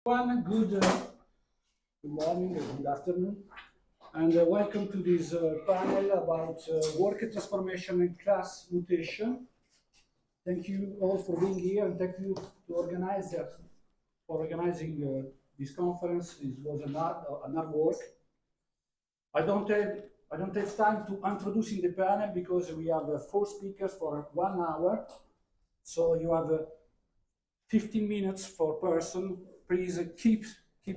Good morning or good afternoon, and welcome to this panel about work transformation and class mutation. Thank you all for being here, and thank you to for organizing this conference. It was an hard work. I don't have time to introducing the panel because we have 4 speakers for 1 hour, so you have 15 minutes per person. Please keep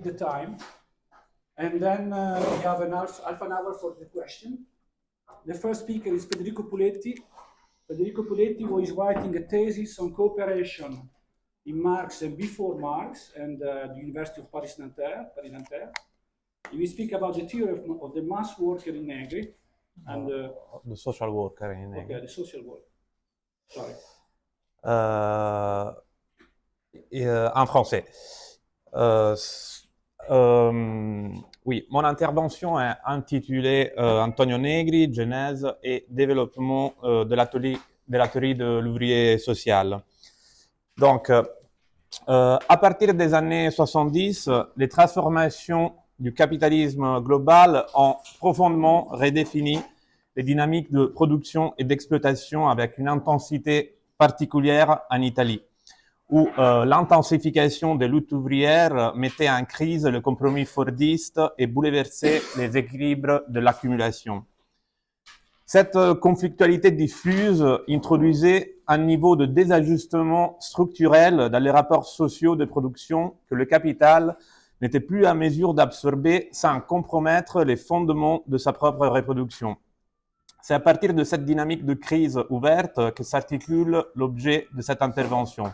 the time, and then we have half an hour for the question. The first speaker is Federico PULETTI. Federico PULETTI was writing a thesis on cooperation in Marx and before Marx, and the University of Paris Nanterre. He will speak about the theory of the mass worker in Negri and the social worker in Negri. Okay, the social worker. Sorry. En français. Oui, mon intervention est intitulée Antonio Negri, genèse et développement de la théorie de l'ouvrier social. Donc, à partir des années 70, les transformations du capitalisme global ont profondément redéfini les dynamiques de production et d'exploitation avec une intensité particulière en Italie, où l'intensification des luttes ouvrières mettait en crise le compromis fordiste et bouleversait les équilibres de l'accumulation. Cette conflictualité diffuse introduisait un niveau de désajustement structurel dans les rapports sociaux de production que le capital n'était plus à mesure d'absorber sans compromettre les fondements de sa propre reproduction. C'est à partir de cette dynamique de crise ouverte que s'articule l'objet de cette intervention.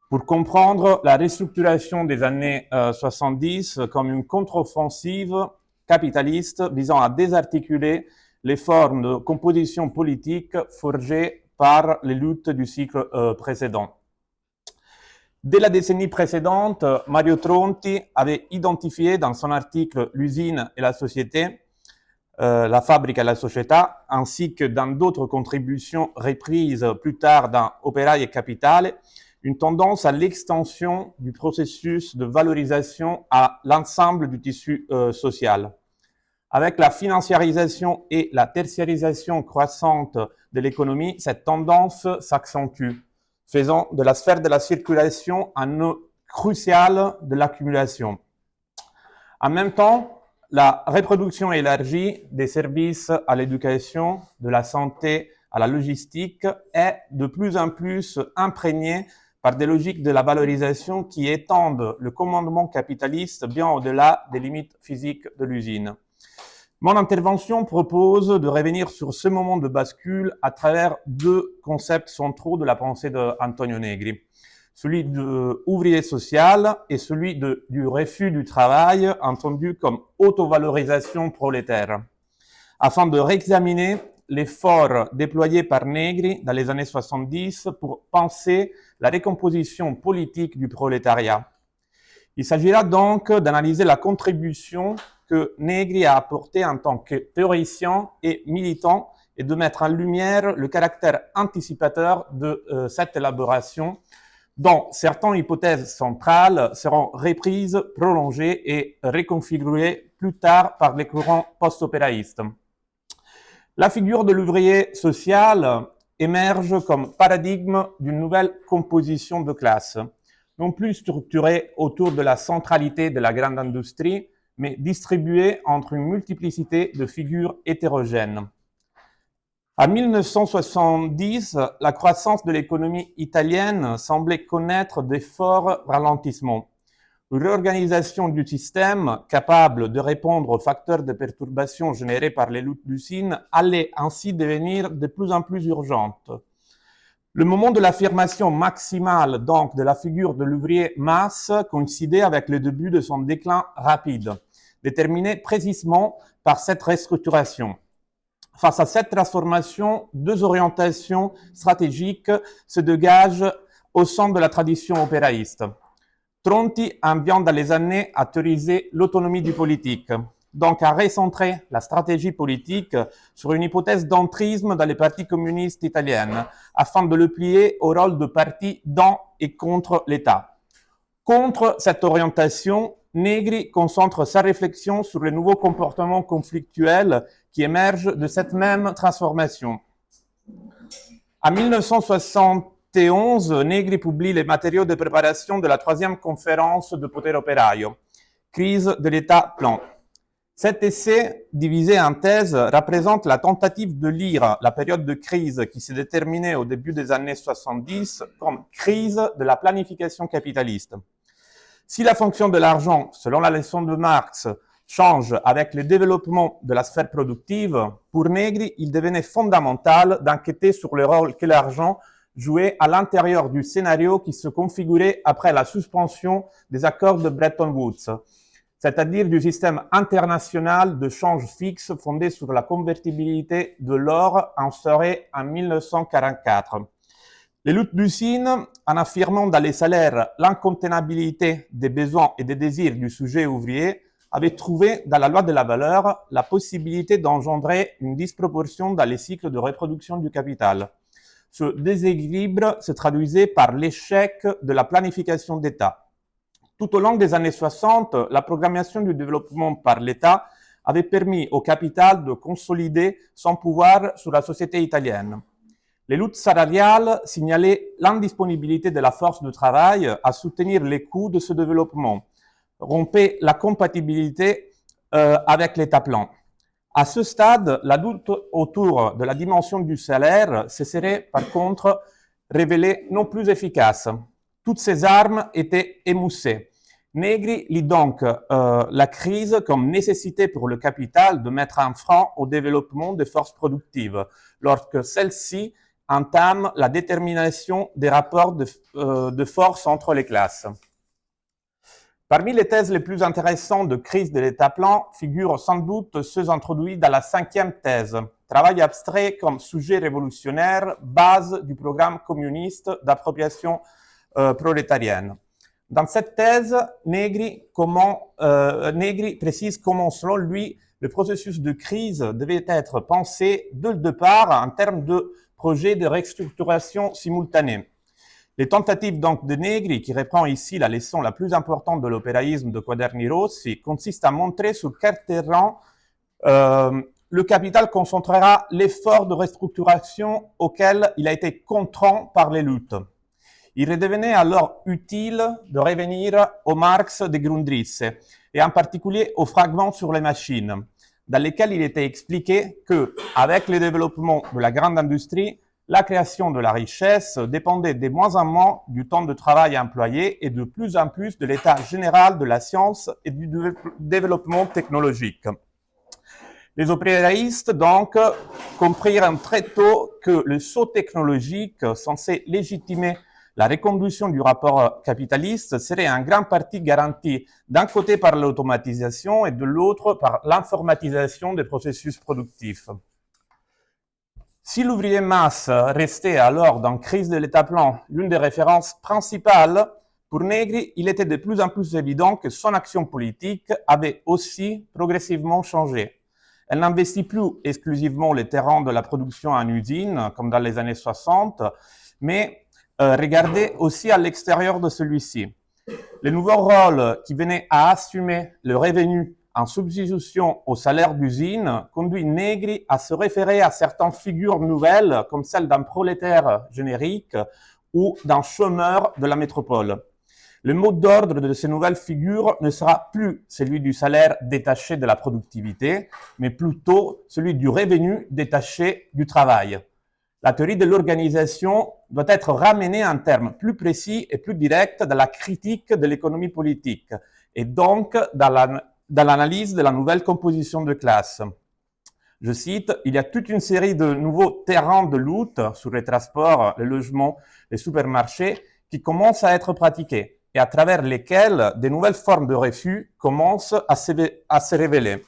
Pour comprendre la restructuration des années 70 comme une contre-offensive capitaliste visant à désarticuler les formes de composition politique forgées par les luttes du cycle précédent. Dès la décennie précédente, Mario Tronti avait identifié dans son article « L'usine et la société », la fabrique et la società, ainsi que dans d'autres contributions reprises plus tard dans Opérail et Capitale, une tendance à l'extension du processus de valorisation à l'ensemble du tissu social. Avec la financiarisation et la tertiarisation croissante de l'économie, cette tendance s'accentue, faisant de la sphère de la circulation un nœud crucial de l'accumulation. En même temps, la reproduction élargie des services à l'éducation, de la santé à la logistique est de plus en plus imprégnée par des logiques de la valorisation qui étendent le commandement capitaliste bien au-delà des limites physiques de l'usine. Mon intervention propose de revenir sur ce moment de bascule à travers 2 concepts centraux de la pensée d'Antonio Negri, celui d'ouvrier social et celui du refus du travail, entendu comme autovalorisation prolétaire, afin de réexaminer l'effort déployé par Negri dans les années 70 pour penser la recomposition politique du prolétariat. Il s'agira donc d'analyser la contribution que Negri a apportée en tant que théoricien et militant et de mettre en lumière le caractère anticipateur de cette élaboration, dont certaines hypothèses centrales seront reprises, prolongées et reconfigurées plus tard par les courants post-opéraïstes. La figure de l'ouvrier social émerge comme paradigme d'une nouvelle composition de classe, non plus structurée autour de la centralité de la grande industrie, mais distribuée entre une multiplicité de figures hétérogènes. En 1970, la croissance de l'économie italienne semblait connaître de forts ralentissements. Une réorganisation du système capable de répondre aux facteurs de perturbation générés par les luttes d'usine allait ainsi devenir de plus en plus urgente. Le moment de l'affirmation maximale donc de la figure de l'ouvrier masse coïncidait avec le début de son déclin rapide, déterminé précisément par cette restructuration. Face à cette transformation, 2 orientations stratégiques se dégagent au sein de la tradition opéraïste. Tronti en vient dans les années à théoriser l'autonomie du politique, donc à recentrer la stratégie politique sur une hypothèse d'entrisme dans les partis communistes italiennes, afin de le plier au rôle de parti dans et contre l'État. Contre cette orientation, Negri concentre sa réflexion sur les nouveaux comportements conflictuels qui émergent de cette même transformation. En 1971, Negri publie les matériaux de préparation de la troisième conférence de Potere Operaio, crise de l'État-plan. Cet essai, divisé en thèses, représente la tentative de lire la période de crise qui s'est déterminée au début des années 70 comme crise de la planification capitaliste. Si la fonction de l'argent, selon la leçon de Marx, change avec le développement de la sphère productive, pour Negri, il devenait fondamental d'enquêter sur le rôle que l'argent jouait à l'intérieur du scénario qui se configurait après la suspension des accords de Bretton Woods, c'est-à-dire du système international de change fixe fondé sur la convertibilité de l'or instauré en 1944. Les luttes d'usine, en affirmant dans les salaires l'incontenabilité des besoins et des désirs du sujet ouvrier, avaient trouvé dans la loi de la valeur la possibilité d'engendrer une disproportion dans les cycles de reproduction du capital. Ce déséquilibre se traduisait par l'échec de la planification d'État. Tout au long des années 60, la programmation du développement par l'État avait permis au capital de consolider son pouvoir sur la société italienne. Les luttes salariales signalaient l'indisponibilité de la force de travail à soutenir les coûts de ce développement, rompaient la compatibilité avec l'État-plan. À ce stade, la lutte autour de la dimension du salaire se serait par contre révélée non plus efficace. Toutes ces armes étaient émoussées. Negri lit donc la crise comme nécessité pour le capital de mettre un frein au développement des forces productives, lorsque celles-ci entament la détermination des rapports de force entre les classes. Parmi les thèses les plus intéressantes de crise de l'État-plan figurent sans doute ceux introduits dans la cinquième thèse, travail abstrait comme sujet révolutionnaire, base du programme communiste d'appropriation prolétarienne. Dans cette thèse, Negri précise comment, selon lui, le processus de crise devait être pensé dès le départ en termes de projet de restructuration simultanée. Les tentatives donc de Negri, qui reprend ici la leçon la plus importante de l'opéraïsme de Quaderni Rossi, consistent à montrer sur quel terrain le capital concentrera l'effort de restructuration auquel il a été contraint par les luttes. Il redevenait alors utile de revenir au Marx des Grundrisse, et en particulier aux fragments sur les machines, dans lesquels il était expliqué que, avec le développement de la grande industrie, la création de la richesse dépendait de moins en moins du temps de travail employé et de plus en plus de l'état général de la science et du développement technologique. Les opéraïstes, donc, comprirent très tôt que le saut technologique censé légitimer la reconduction du rapport capitaliste serait en grande partie garantie d'un côté par l'automatisation et de l'autre par l'informatisation des processus productifs. Si l'ouvrier masse restait alors dans crise de l'État-plan l'une des références principales, pour Negri, il était de plus en plus évident que son action politique avait aussi progressivement changé. Elle n'investit plus exclusivement les terrains de la production en usine, comme dans les années 60, mais regardait aussi à l'extérieur de celui-ci. Le nouveau rôle qui venait à assumer le revenu en substitution au salaire d'usine conduit Negri à se référer à certaines figures nouvelles comme celle d'un prolétaire générique ou d'un chômeur de la métropole. Le mot d'ordre de ces nouvelles figures ne sera plus celui du salaire détaché de la productivité, mais plutôt celui du revenu détaché du travail. La théorie de l'organisation doit être ramenée en termes plus précis et plus directs dans la critique de l'économie politique et donc dans l'analyse de la nouvelle composition de classe. Je cite, « Il y a toute une série de nouveaux terrains de lutte sur les transports, les logements, les supermarchés qui commencent à être pratiqués et à travers lesquels de nouvelles formes de refus commencent à se révéler. »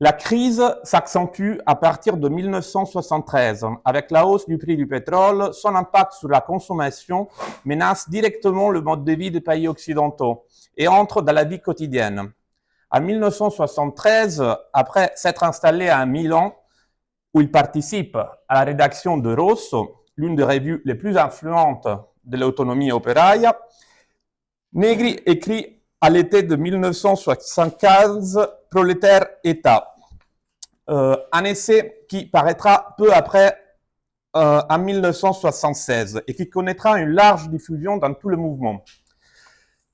La crise s'accentue à partir de 1973. Avec la hausse du prix du pétrole, son impact sur la consommation menace directement le mode de vie des pays occidentaux et entre dans la vie quotidienne. En 1973, après s'être installé à Milan, où il participe à la rédaction de Rosso, l'une des revues les plus influentes de l'autonomie opéraia, Negri écrit à l'été de 1975 Prolétaire État, un essai qui paraîtra peu après en 1976 et qui connaîtra une large diffusion dans tout le mouvement.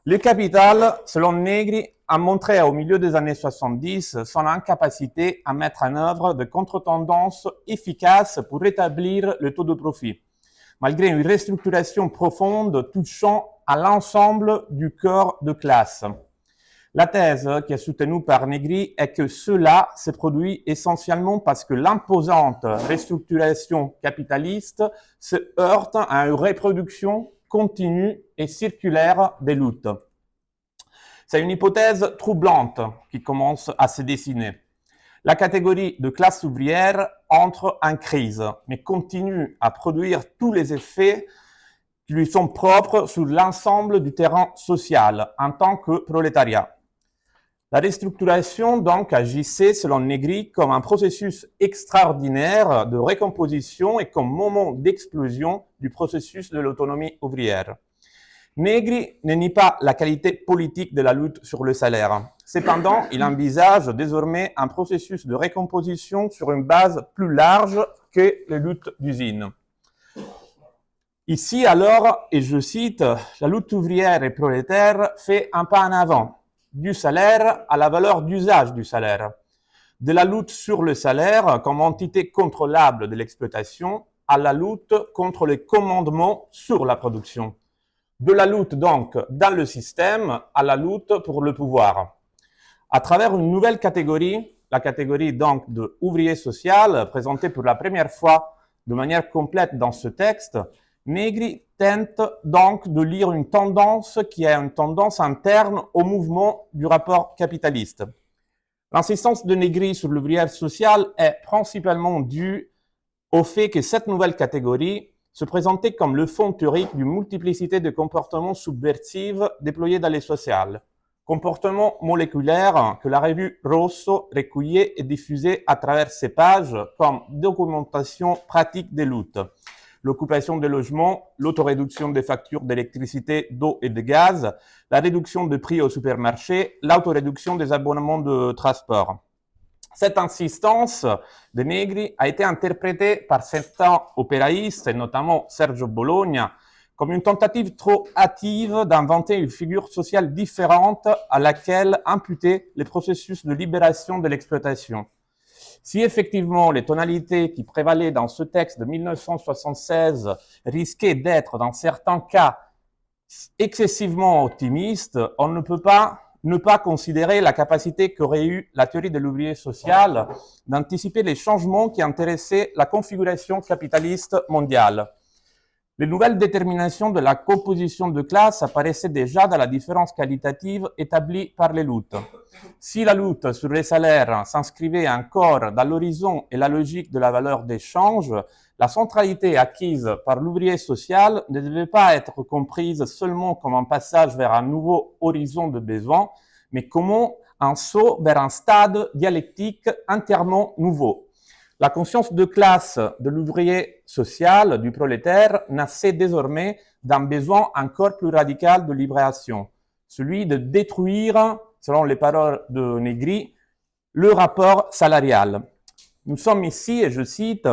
Le capital, selon Negri, a montré au milieu des années 70 son incapacité à mettre en œuvre de contre-tendances efficaces pour rétablir le taux de profit, malgré une restructuration profonde touchant à l'ensemble du corps de classe. La thèse qui est soutenue par Negri est que cela se produit essentiellement parce que l'imposante restructuration capitaliste se heurte à une reproduction continue et circulaire des luttes. C'est une hypothèse troublante qui commence à se dessiner. La catégorie de classe ouvrière entre en crise, mais continue à produire tous les effets qui lui sont propres sur l'ensemble du terrain social en tant que prolétariat. La restructuration donc agissait selon Negri comme un processus extraordinaire de recomposition et comme moment d'explosion du processus de l'autonomie ouvrière. Negri ne nie pas la qualité politique de la lutte sur le salaire. Cependant, il envisage désormais un processus de recomposition sur une base plus large que les luttes d'usine. Ici alors, et je cite, la lutte ouvrière et prolétaire fait un pas en avant, du salaire à la valeur d'usage du salaire, de la lutte sur le salaire comme entité contrôlable de l'exploitation à la lutte contre les commandements sur la production. De la lutte donc dans le système à la lutte pour le pouvoir. À travers une nouvelle catégorie, la catégorie donc de ouvrier social, présentée pour la première fois de manière complète dans ce texte, Negri tente donc de lire une tendance qui est une tendance interne au mouvement du rapport capitaliste. L'insistance de Negri sur l'ouvrière sociale est principalement due au fait que cette nouvelle catégorie se présentait comme le fond théorique d'une multiplicité de comportements subversifs déployés dans les sociales. Comportements moléculaires que la revue Rosso recueillait et diffusait à travers ses pages comme documentation pratique des luttes. L'occupation des logements, l'autoréduction des factures d'électricité, d'eau et de gaz, la réduction des prix au supermarché, l'autoréduction des abonnements de transport. Cette insistance de Negri a été interprétée par certains opéraïstes, et notamment Sergio Bologna, comme une tentative trop hâtive d'inventer une figure sociale différente à laquelle imputer les processus de libération de l'exploitation. Si effectivement les tonalités qui prévalaient dans ce texte de 1976 risquaient d'être dans certains cas excessivement optimistes, on ne peut pas ne pas considérer la capacité qu'aurait eu la théorie de l'ouvrier social d'anticiper les changements qui intéressaient la configuration capitaliste mondiale. Les nouvelles déterminations de la composition de classe apparaissaient déjà dans la différence qualitative établie par les luttes. Si la lutte sur les salaires s'inscrivait encore dans l'horizon et la logique de la valeur d'échange, la centralité acquise par l'ouvrier social ne devait pas être comprise seulement comme un passage vers un nouveau horizon de besoins, mais comme un saut vers un stade dialectique entièrement nouveau. La conscience de classe de l'ouvrier social, du prolétaire, naissait désormais d'un besoin encore plus radical de libération, celui de détruire, selon les paroles de Negri, le rapport salarial. Nous sommes ici, et je cite,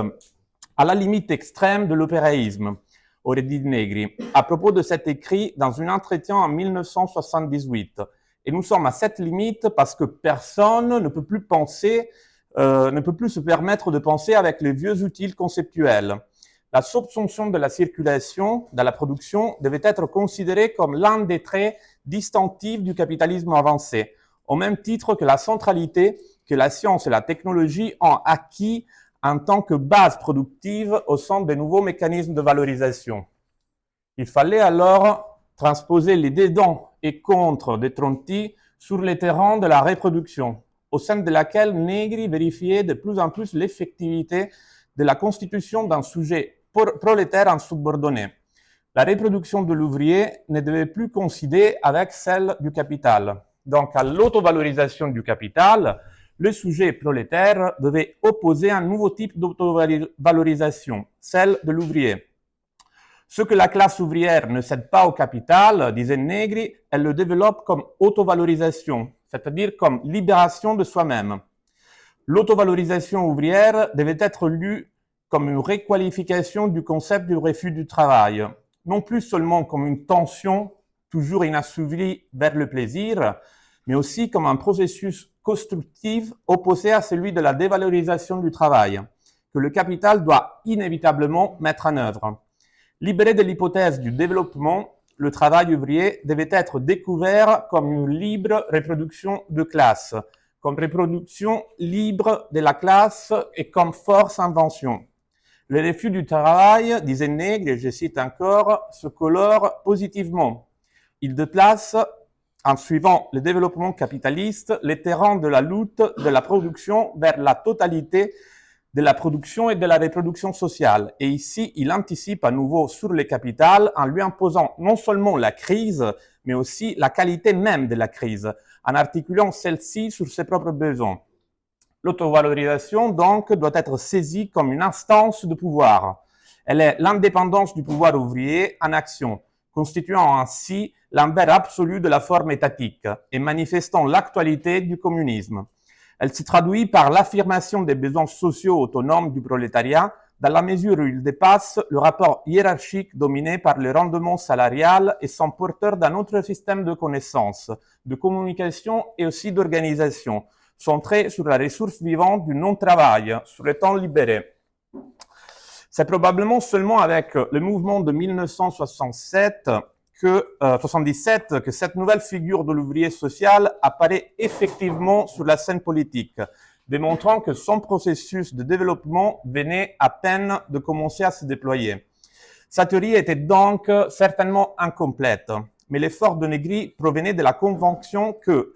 à la limite extrême de l'opéraïsme, aurait dit Negri, à propos de cet écrit dans un entretien en 1978. Et nous sommes à cette limite parce que personne ne peut plus penser ne peut plus se permettre de penser avec les vieux outils conceptuels. La subsumption de la circulation dans la production devait être considérée comme l'un des traits distinctifs du capitalisme avancé, au même titre que la centralité que la science et la technologie ont acquis en tant que base productive au sein des nouveaux mécanismes de valorisation. Il fallait alors transposer les dedans et contre des Tronti sur les terrains de la reproduction, au sein de laquelle Negri vérifiait de plus en plus l'effectivité de la constitution d'un sujet prolétaire en subordonné. La reproduction de l'ouvrier ne devait plus coïncider avec celle du capital. Donc, à l'autovalorisation du capital, le sujet prolétaire devait opposer un nouveau type d'autovalorisation, celle de l'ouvrier. Ce que la classe ouvrière ne cède pas au capital, disait Negri, elle le développe comme autovalorisation, c'est-à-dire comme libération de soi-même. L'autovalorisation ouvrière devait être lue comme une requalification du concept du refus du travail, non plus seulement comme une tension toujours inassouvie vers le plaisir, mais aussi comme un processus constructif opposé à celui de la dévalorisation du travail, que le capital doit inévitablement mettre en œuvre. Libéré de l'hypothèse du développement, le travail ouvrier devait être découvert comme une libre reproduction de classe, comme reproduction libre de la classe et comme force invention. Le refus du travail, disait Negri, et je cite encore, se colore positivement. Il déplace, en suivant le développement capitaliste, les terrains de la lutte de la production vers la totalité de la production et de la reproduction sociale. Et ici, il anticipe à nouveau sur le capital en lui imposant non seulement la crise, mais aussi la qualité même de la crise, en articulant celle-ci sur ses propres besoins. L'autovalorisation, donc, doit être saisie comme une instance de pouvoir. Elle est l'indépendance du pouvoir ouvrier en action, constituant ainsi l'envers absolu de la forme étatique et manifestant l'actualité du communisme. Elle se traduit par l'affirmation des besoins sociaux autonomes du prolétariat dans la mesure où il dépasse le rapport hiérarchique dominé par le rendement salarial et sont porteurs d'un autre système de connaissances, de communication et aussi d'organisation, centré sur la ressource vivante du non-travail, sur le temps libéré. C'est probablement seulement avec le mouvement de 1977 77 que cette nouvelle figure de l'ouvrier social apparaît effectivement sur la scène politique, démontrant que son processus de développement venait à peine de commencer à se déployer. Sa théorie était donc certainement incomplète, mais l'effort de Negri provenait de la conviction que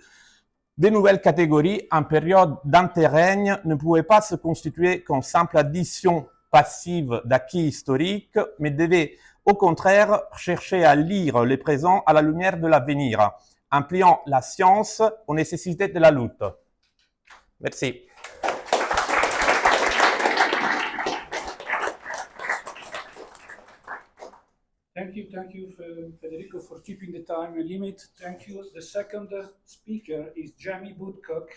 des nouvelles catégories en période d'interrègne ne pouvaient pas se constituer comme simple addition passive d'acquis historiques, mais devaient au contraire chercher à lire le présent à la lumière de l'avenir, en pliant la science aux nécessités de la lutte. Merci. Thank you, Federico, for keeping the time limit. Thank you. The second speaker is Jamie Woodcock.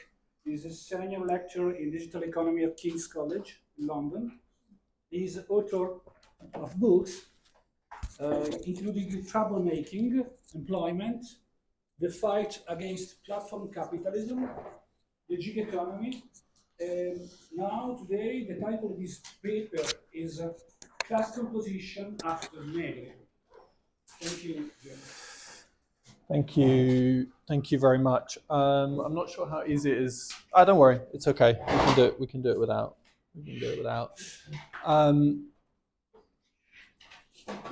He's a senior lecturer in digital economy at King's College in London. He's author of books including troublemaking, employment, the fight against platform capitalism, the gig economy. Now, today, the title of this paper is Class Composition After Negri. Thank you, Jim. Thank you very much. I'm not sure how easy it is. Don't worry, it's okay. We can do it without.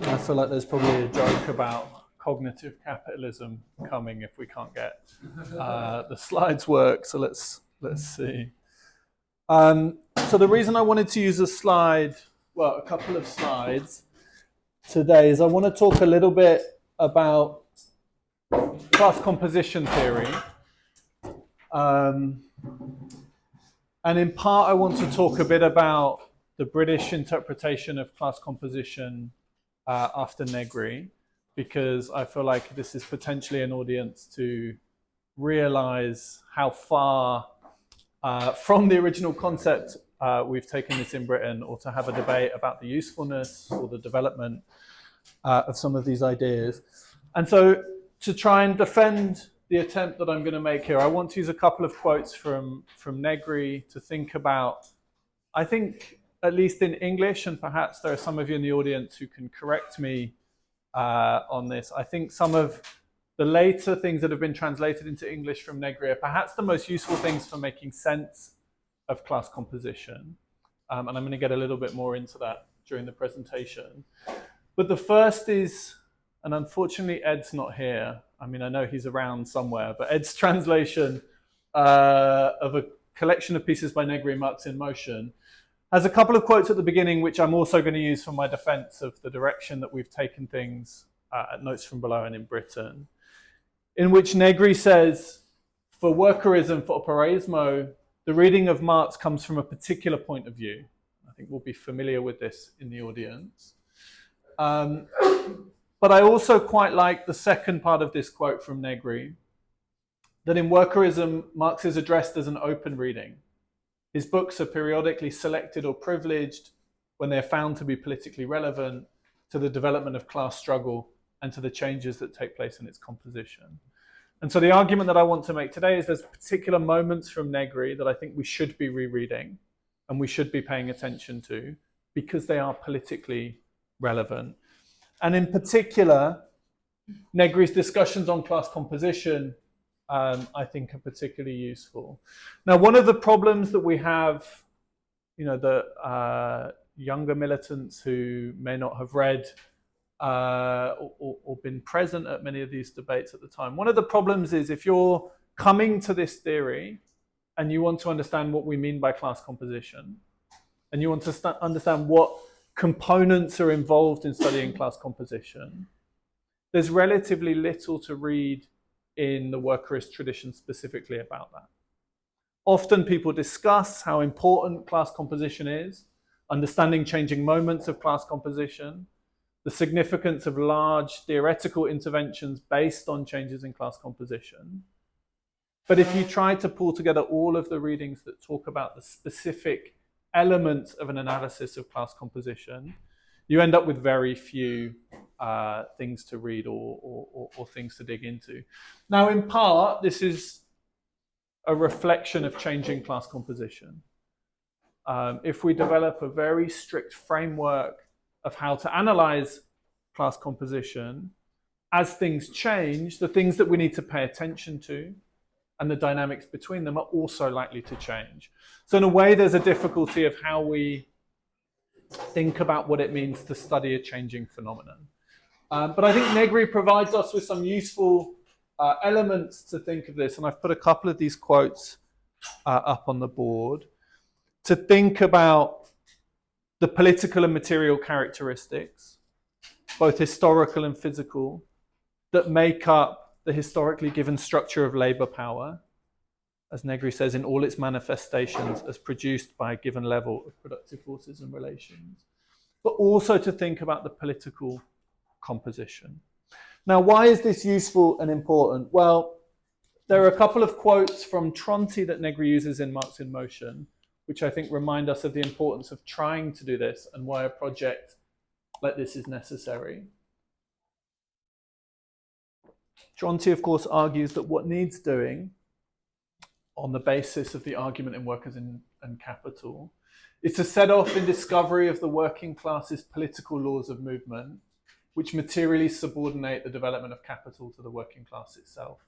I feel like there's probably a joke about cognitive capitalism coming if we can't get the slides work. So let's see. So the reason I wanted to use a couple of slides today is I want to talk a little bit about class composition theory. And in part, I want to talk a bit about the British interpretation of class composition after Negri, because I feel like this is potentially an audience to realize how far from the original concept we've taken this in Britain, or to have a debate about the usefulness or the development of some of these ideas. And so to try and defend the attempt that I'm going to make here, I want to use a couple of quotes from Negri to think about, I think, at least in English, and perhaps there are some of you in the audience who can correct me on this. I think some of the later things that have been translated into English from Negri are perhaps the most useful things for making sense of class composition. And I'm going to get a little bit more into that during the presentation. But the first is, and unfortunately Ed's not here. I mean, I know he's around somewhere, but Ed's translation of a collection of pieces by Negri, Marx in Motion, has a couple of quotes at the beginning, which I'm also going to use for my defense of the direction that we've taken things at Notes from Below and in Britain, in which Negri says, for workerism, for operaismo, the reading of Marx comes from a particular point of view. I think we'll be familiar with this in the audience. But I also quite like the second part of this quote from Negri, that in workerism, Marx is addressed as an open reading. His books are periodically selected or privileged when they're found to be politically relevant to the development of class struggle and to the changes that take place in its composition. And so the argument that I want to make today is there's particular moments from Negri that I think we should be rereading and we should be paying attention to because they are politically relevant. And in particular, Negri's discussions on class composition, I think, are particularly useful. Now, one of the problems that we have, the younger militants who may not have read or been present at many of these debates at the time, one of the problems is if you're coming to this theory and you want to understand what we mean by class composition, and you want to understand what components are involved in studying class composition, there's relatively little to read in the workerist tradition specifically about that. Often people discuss how important class composition is, understanding changing moments of class composition, the significance of large theoretical interventions based on changes in class composition. But if you try to pull together all of the readings that talk about the specific elements of an analysis of class composition, you end up with very few things to read or things to dig into. Now, in part, this is a reflection of changing class composition. If we develop a very strict framework of how to analyze class composition, as things change, the things that we need to pay attention to and the dynamics between them are also likely to change. So in a way, there's a difficulty of how we think about what it means to study a changing phenomenon. But I think Negri provides us with some useful elements to think of this. And I've put a couple of these quotes up on the board to think about the political and material characteristics, both historical and physical, that make up the historically given structure of labor power, as Negri says, in all its manifestations as produced by a given level of productive forces and relations, but also to think about the political composition. Now, why is this useful and important? Well, there are a couple of quotes from Tronti that Negri uses in Marx in Motion, which I think remind us of the importance of trying to do this and why a project like this is necessary. Tronti, of course, argues that what needs doing on the basis of the argument in Workers and Capital is to set off in discovery of the working class's political laws of movement, which materially subordinate the development of capital to the working class itself.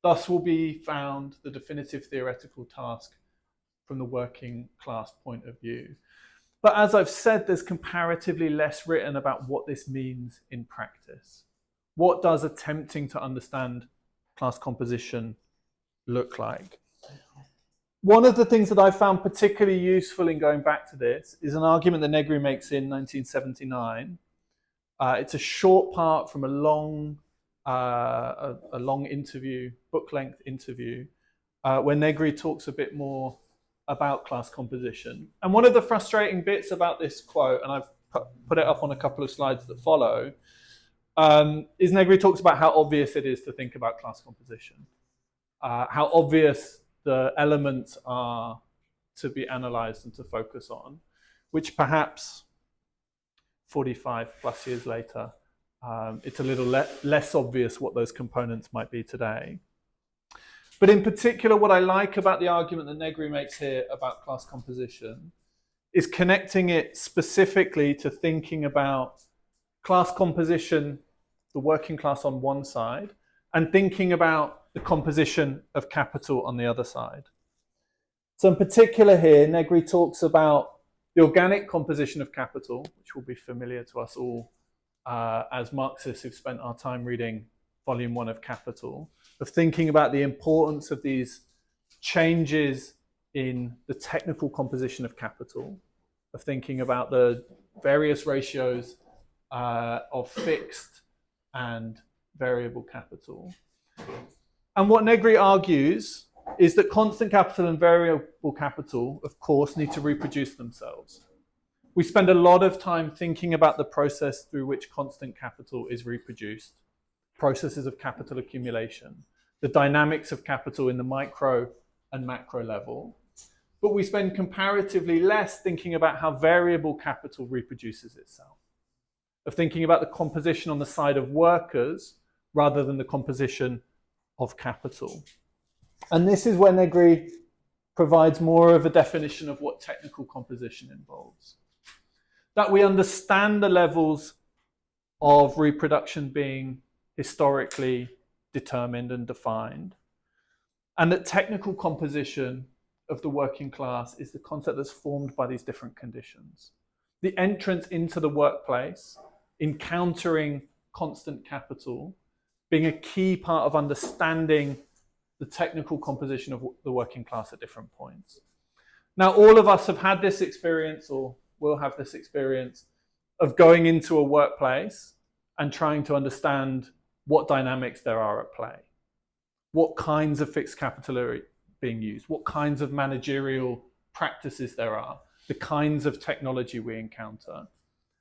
Thus will be found the definitive theoretical task from the working class point of view. But as I've said, there's comparatively less written about what this means in practice. What does attempting to understand class composition look like? One of the things that I found particularly useful in going back to this is an argument that Negri makes in 1979. It's a short part from a long interview, book-length interview, where Negri talks a bit more about class composition. And one of the frustrating bits about this quote, and I've put it up on a couple of slides that follow, is Negri talks about how obvious it is to think about class composition, how obvious the elements are to be analysed and to focus on, which perhaps 45 plus years later, it's a little less obvious what those components might be today. But in particular, what I like about the argument that Negri makes here about class composition is connecting it specifically to thinking about class composition, the working class on one side, and thinking about the composition of capital on the other side. So in particular here, Negri talks about the organic composition of capital, which will be familiar to us all as Marxists who've spent our time reading Volume 1 of Capital, of thinking about the importance of these changes in the technical composition of capital, of thinking about the various ratios of fixed and variable capital. And what Negri argues is that constant capital and variable capital, of course, need to reproduce themselves. we spend a lot of time thinking about the process through which constant capital is reproduced, processes of capital accumulation, the dynamics of capital in the micro and macro level. But we spend comparatively less thinking about how variable capital reproduces itself, of thinking about the composition on the side of workers rather than the composition of capital. And this is where Negri provides more of a definition of what technical composition involves. That we understand the levels of reproduction being historically determined and defined, and that technical composition of the working class is the concept that's formed by these different conditions. The entrance into the workplace, encountering constant capital, being a key part of understanding the technical composition of the working class at different points. Now, all of us have had this experience, or will have this experience, of going into a workplace and trying to understand what dynamics there are at play. What kinds of fixed capital are being used? What kinds of managerial practices there are? The kinds of technology we encounter?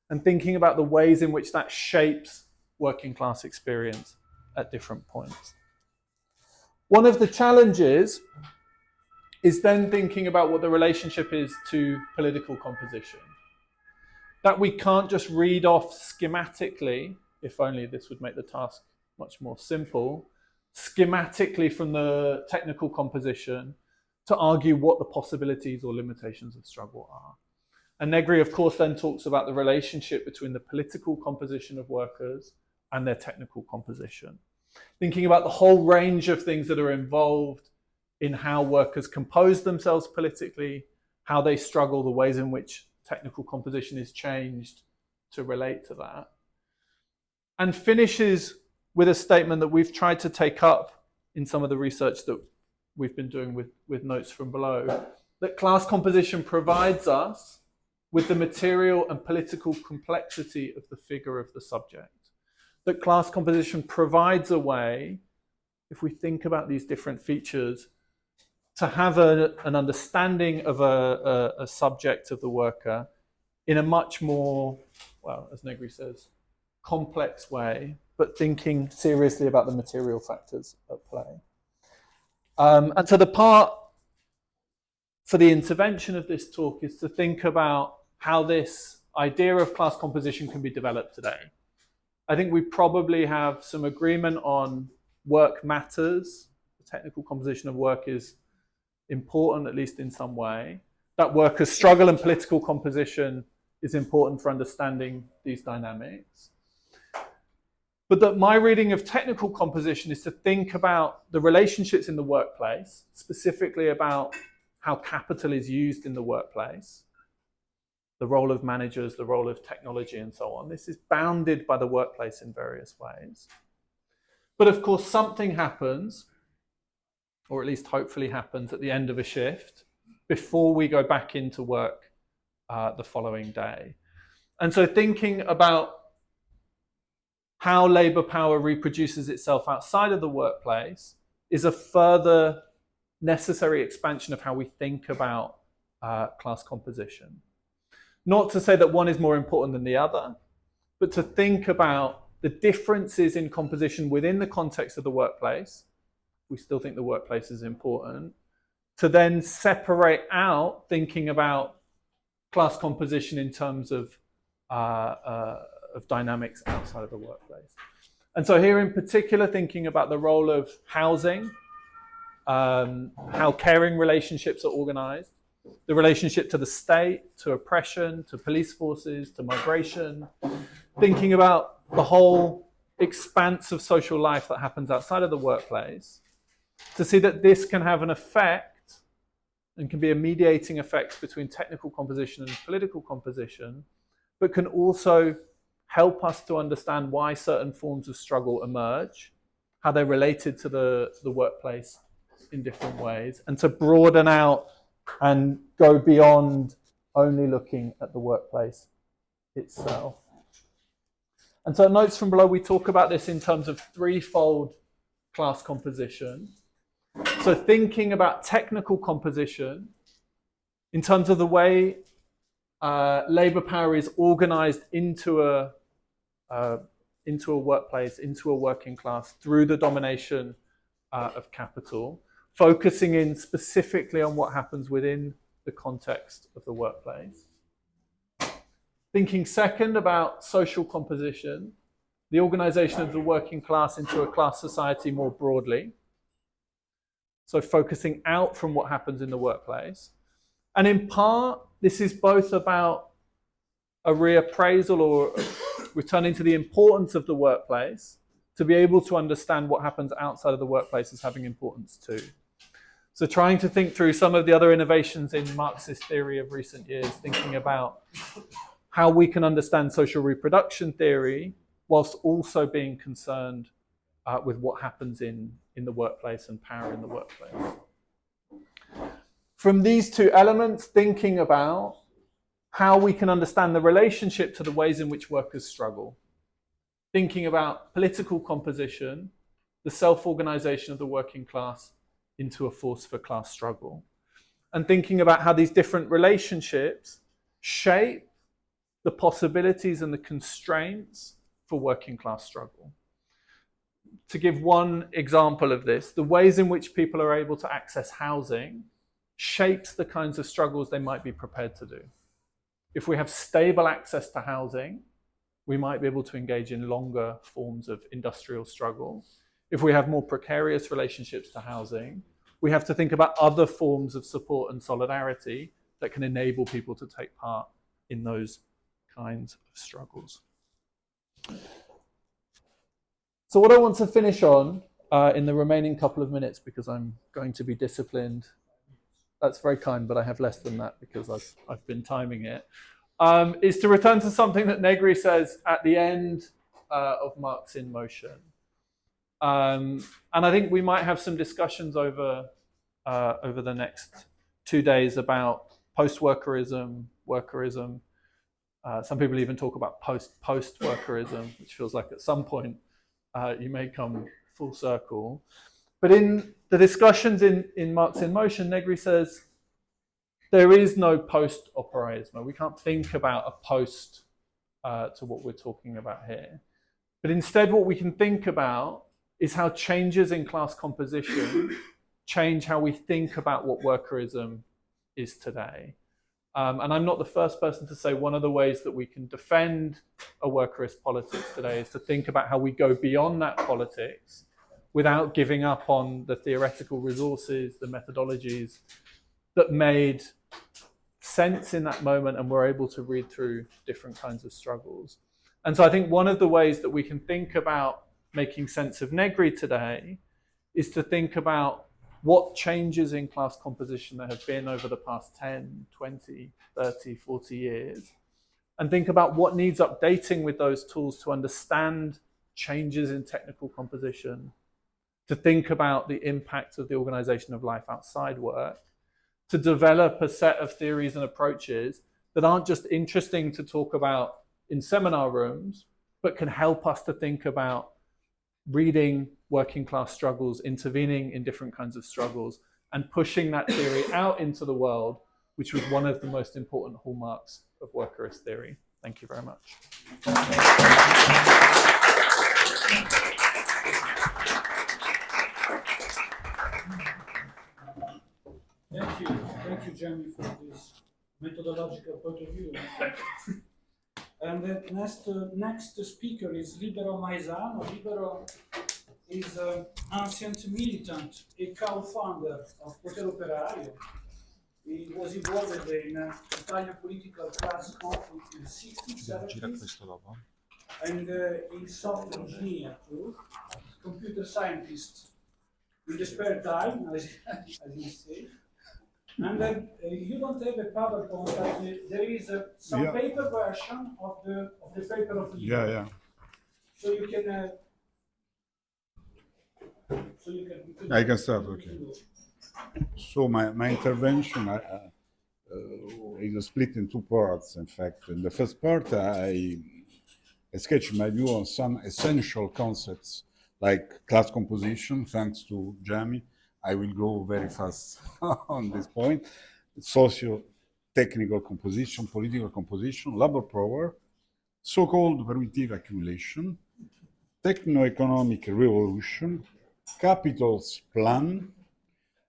And thinking about the ways in which that shapes working class experience at different points. One of the challenges is then thinking about what the relationship is to political composition. That we can't just read off schematically, if only this would make the task much more simple, schematically from the technical composition to argue what the possibilities or limitations of struggle are. And Negri, of course, then talks about the relationship between the political composition of workers and their technical composition. Thinking about the whole range of things that are involved in how workers compose themselves politically, how they struggle, the ways in which technical composition is changed to relate to that. And finishes with a statement that we've tried to take up in some of the research that we've been doing with notes from below, that class composition provides us with the material and political complexity of the figure of the subject. That class composition provides a way, if we think about these different features, to have an understanding of a subject of the worker in a much more, well, as Negri says, complex way, but thinking seriously about the material factors at play. And so the part for the intervention of this talk is to think about how this idea of class composition can be developed today. I think we probably have some agreement on work matters. The technical composition of work is important, at least in some way. That workers' struggle and political composition is important for understanding these dynamics. But that my reading of technical composition is to think about the relationships in the workplace, specifically about how capital is used in the workplace, the role of managers, the role of technology, and so on. This is bounded by the workplace in various ways. But of course, something happens, or at least hopefully happens, at the end of a shift before we go back into work the following day. And so thinking about how labour power reproduces itself outside of the workplace is a further necessary expansion of how we think about class composition. Not to say that one is more important than the other, but to think about the differences in composition within the context of the workplace. We still think the workplace is important. To then separate out thinking about class composition in terms of dynamics outside of the workplace. And so here in particular, thinking about the role of housing, how caring relationships are organized, the relationship to the state, to oppression, to police forces, to migration, thinking about the whole expanse of social life that happens outside of the workplace, to see that this can have an effect and can be a mediating effect between technical composition and political composition, but can also help us to understand why certain forms of struggle emerge, how they're related to the workplace in different ways, and to broaden out and go beyond only looking at the workplace itself. And so notes from below, we talk about this in terms of threefold class composition. So thinking about technical composition in terms of the way labor power is organized into a workplace, into a working class through the domination of capital, focusing in specifically on what happens within the context of the workplace. Thinking second about social composition, the organization of the working class into a class society more broadly. So focusing out from what happens in the workplace. And in part, this is both about a reappraisal or returning to the importance of the workplace to be able to understand what happens outside of the workplace as having importance too. So trying to think through some of the other innovations in Marxist theory of recent years, thinking about how we can understand social reproduction theory whilst also being concerned with what happens in the workplace and power in the workplace. From these two elements, thinking about how we can understand the relationship to the ways in which workers struggle. Thinking about political composition, the self-organization of the working class into a force for class struggle. And thinking about how these different relationships shape the possibilities and the constraints for working class struggle. To give one example of this, the ways in which people are able to access housing shapes the kinds of struggles they might be prepared to do. If we have stable access to housing, we might be able to engage in longer forms of industrial struggle. If we have more precarious relationships to housing, we have to think about other forms of support and solidarity that can enable people to take part in those kinds of struggles. So what I want to finish on in the remaining couple of minutes, because I'm going to be disciplined. That's very kind, but I have less than that because I've been timing it. Is to return to something that Negri says at the end of Marx in Motion. And I think we might have some discussions over the next 2 days about post-workerism, workerism. Some people even talk about post-workerism, which feels like at some point you may come full circle. But in the discussions in Marx in Motion, Negri says there is no post-operaism. We can't think about a post to what we're talking about here. But instead what we can think about is how changes in class composition change how we think about what workerism is today. And I'm not the first person to say one of the ways that we can defend a workerist politics today is to think about how we go beyond that politics without giving up on the theoretical resources, the methodologies that made sense in that moment and were able to read through different kinds of struggles. And so I think one of the ways that we can think about making sense of Negri today is to think about what changes in class composition there have been over the past 10, 20, 30, 40 years, and think about what needs updating with those tools to understand changes in technical composition, to think about the impact of the organization of life outside work, to develop a set of theories and approaches that aren't just interesting to talk about in seminar rooms, but can help us to think about reading working class struggles, intervening in different kinds of struggles, and pushing that theory out into the world, which was one of the most important hallmarks of workerist theory. Thank you very much. Thank you, Jamie, for this methodological point of view. And the next speaker is Libero MAESANO. Libero is an ancient militant, a co-founder of Potere Operaio. He was involved in Italian political class conflict in the 60s, 70s, and he's software engineer too, computer scientist in the spare time, as you say. And you don't have a PowerPoint, but there is some paper version of the paper of Libero. Yeah. So you can. I can start. Okay. So my intervention is split in 2 parts. In fact, in the first part, I sketch my view on some essential concepts like class composition. Thanks to Jamie, I will go very fast on this point. technical composition, political composition, labor power, so-called primitive accumulation, techno-economic revolution, capital's plan,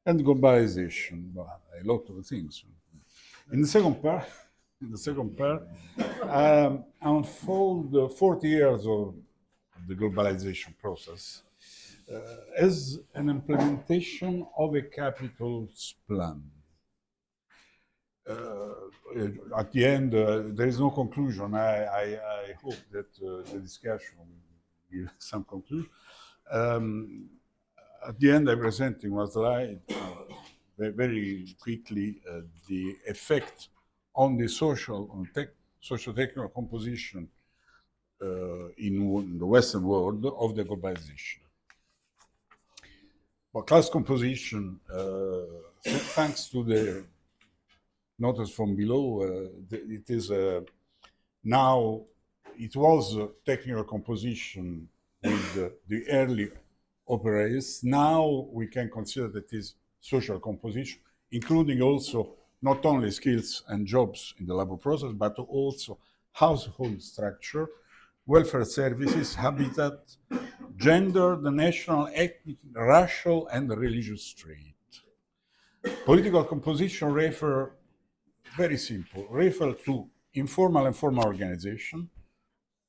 and globalization. Well, a lot of things. In the second part, unfold 40 years of the globalization process as an implementation of a capital's plan. At the end, there is no conclusion. I hope that the discussion will give some conclusion. At the end, I'm presenting one slide very quickly the effect on the socio-technical composition in the Western world of the globalization. But class composition, thanks to the notice from below, it is now, it was technical composition with the early operators. Now we can consider that it is social composition, including also not only skills and jobs in the labor process, but also household structure, welfare services, habitat, gender, the national, ethnic, racial, and religious trait. Political composition refer, very simple, refer to informal and formal organization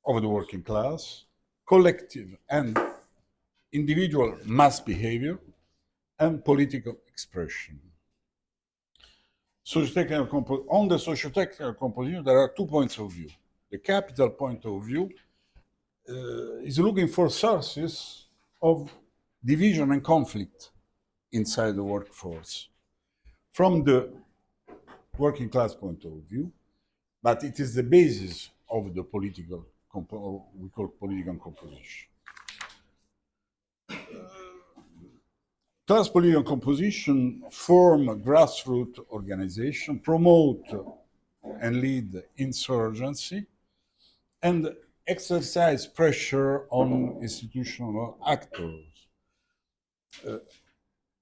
of the working class, collective and individual mass behavior, and political expression. On the socio-technical composition, there are 2 points of view. The capital point of view is looking for sources of division and conflict inside the workforce from the working class point of view, but it is the basis of the political, we call political composition. Class political composition form a grassroots organization, promote and lead insurgency, and exercise pressure on institutional actors.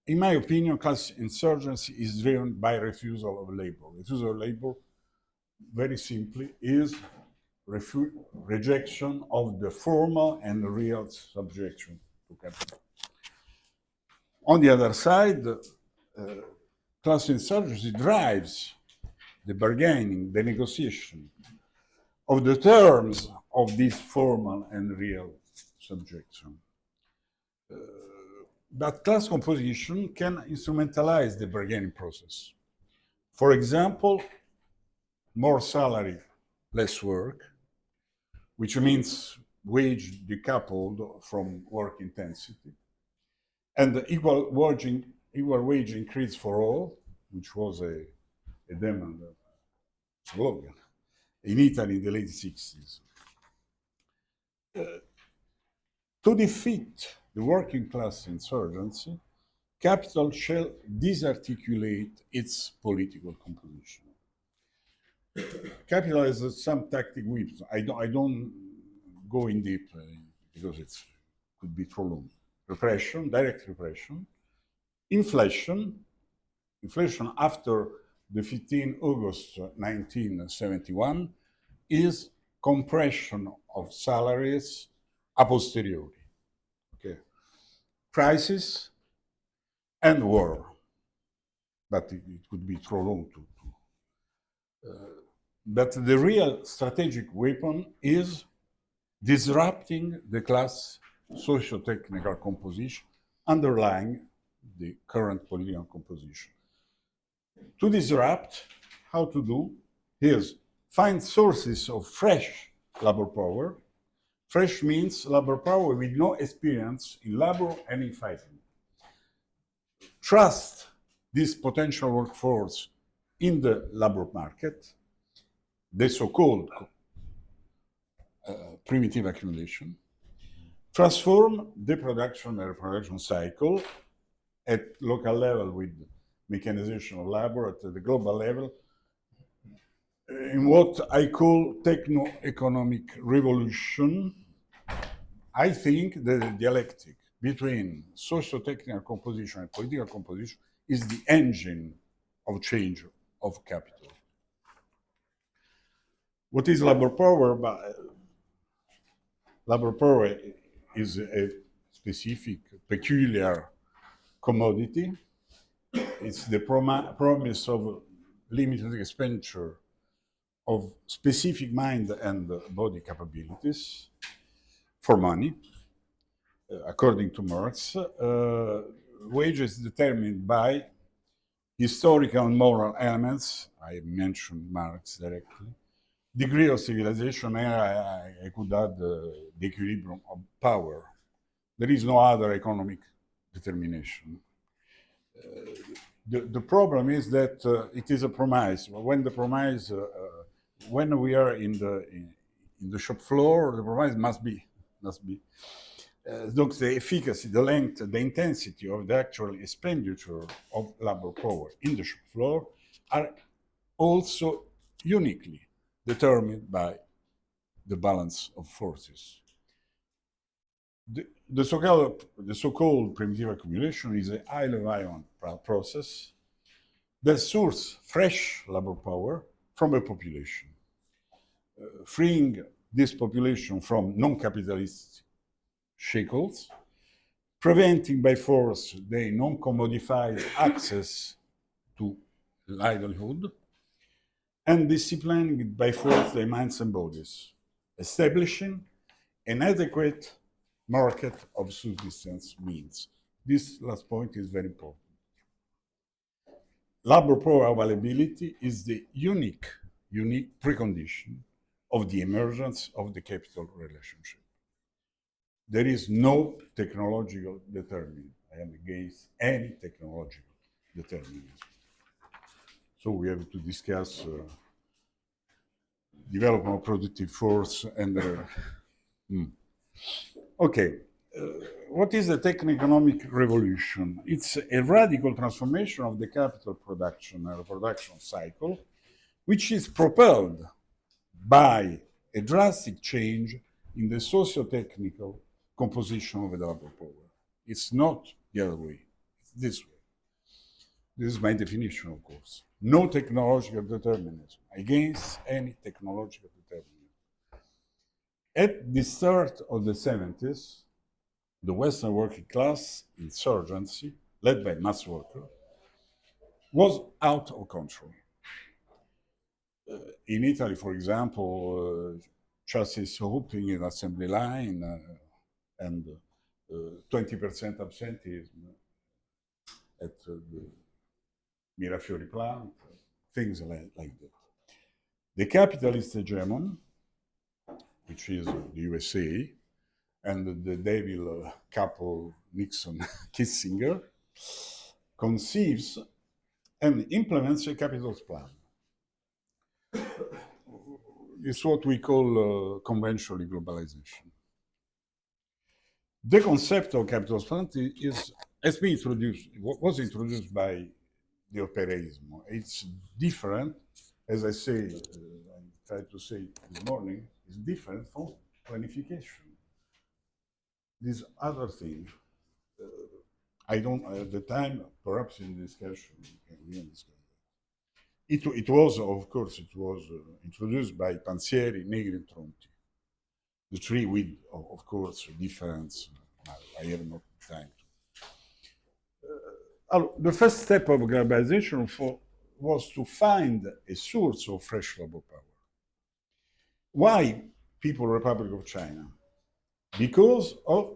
In my opinion, class insurgency is driven by refusal of labor. Refusal of labor, very simply, is rejection of the formal and real subjection to capital. On the other side, class insurgency drives the bargaining, the negotiation of the terms of this formal and real subjection. But class composition can instrumentalize the bargaining process. For example, more salary, less work, which means wage decoupled from work intensity, and equal wage increase for all, which was a demand slogan in Italy in the late 60s. To defeat the working class insurgency, capital shall disarticulate its political composition. Capital has some tactic whips. I don't go in deep because it could be too long. Repression, direct repression, inflation after the 15 August 1971 is compression of salaries a posteriori. Okay. Crisis and war, but it could be too long to but the real strategic weapon is disrupting the class socio-technical composition underlying the current political composition. To disrupt, how to do, is find sources of fresh labor power. Fresh means labor power with no experience in labor and in fighting. Trust this potential workforce in the labor market, the so-called primitive accumulation, transform the production and reproduction cycle at local level with mechanization of labor, at the global level, in what I call techno-economic revolution. I think that the dialectic between socio-technical composition and political composition is the engine of change of capital. What is labor power? Labor power is a specific, peculiar commodity. It's the promise of limited expenditure of specific mind and body capabilities for money. According to Marx, wages determined by historical and moral elements. I mentioned Marx directly. Degree of civilization, I could add the equilibrium of power. There is no other economic determination. The problem is that it is a promise. When the promise, when we are in the shop floor, the promise must be. Donc the efficacy, the length, the intensity of the actual expenditure of labor power in the shop floor are also uniquely determined by the balance of forces. The so-called primitive accumulation is a highly violent process that sources fresh labor power from a population, freeing this population from non-capitalist shackles, preventing by force their non-commodified access to livelihood, and disciplining by force their minds and bodies, establishing an adequate market of subsistence means. This last point is very important. Labor power availability is the unique precondition of the emergence of the capital relationship. There is no technological determinism. I am against any technological determinism. So we have to discuss development of productive force and Okay, what is the techno-economic revolution? It's a radical transformation of the capital production and production cycle, which is propelled by a drastic change in the socio-technical composition of the labor power. It's not the other way, it's this way. This is my definition, of course. No technological determinism, against any technological determinism. At the start of the 70s, the Western working class insurgency, led by mass workers, was out of control. In Italy, for example, chassis hooping in assembly line and 20% absenteeism at the Mirafiori plant, things like that. The capitalist hegemon, which is the USA, and the devil couple Nixon-Kissinger, conceives and implements a capitalist plan. It's what we call conventionally globalization. The concept of capitalist plan was introduced by the operaism. It's different, as I say, I tried to say this morning, it's different from planification. This other thing, I don't, at the time, perhaps in the discussion, we can discuss that. It was, of course, it was introduced by Pansieri, Negri, and Tronti. The three with, of course, difference. I have no time to. The first step of globalization was to find a source of fresh labor power. Why People's Republic of China? Because of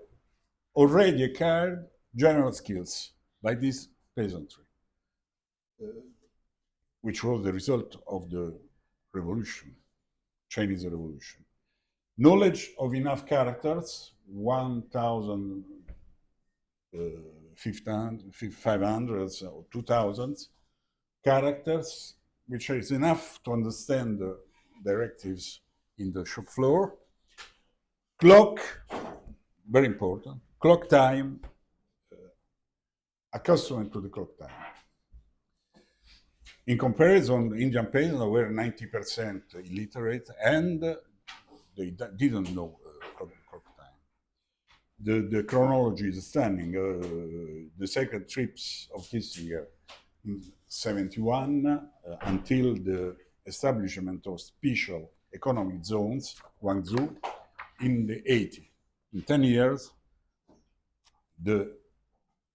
already acquired general skills by this peasantry, which was the result of the revolution, Chinese Revolution. Knowledge of enough characters, 1,500 or 2,000 characters, which is enough to understand the directives in the shop floor. Clock, very important. Clock time, accustomed to the clock time. In comparison, Indian peasants were 90% illiterate and they didn't know clock time. The chronology is stunning. The second trips of Kissinger in 71 until the establishment of special economic zones, Guangzhou, in the 80s. In 10 years, the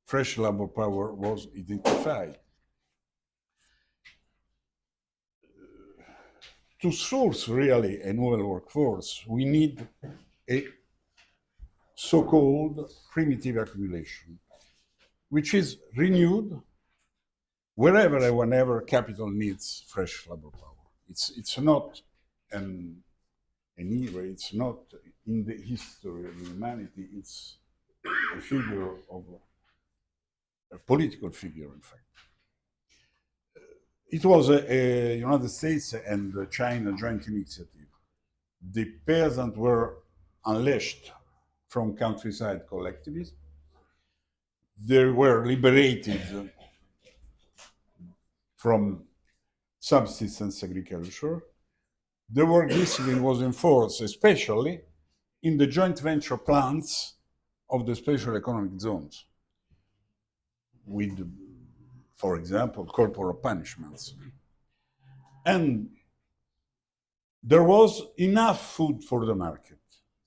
fresh labor power was identified. To source really a novel workforce, we need a so-called primitive accumulation, which is renewed wherever and whenever capital needs fresh labor power. It's not an era, it's not in the history of humanity, it's a figure of a political figure, in fact. It was a United States and China joint initiative. The peasants were unleashed from countryside collectivism. They were liberated from subsistence agriculture. The work discipline was enforced, especially in the joint venture plans of the special economic zones, with, for example, corporal punishments. And there was enough food for the market.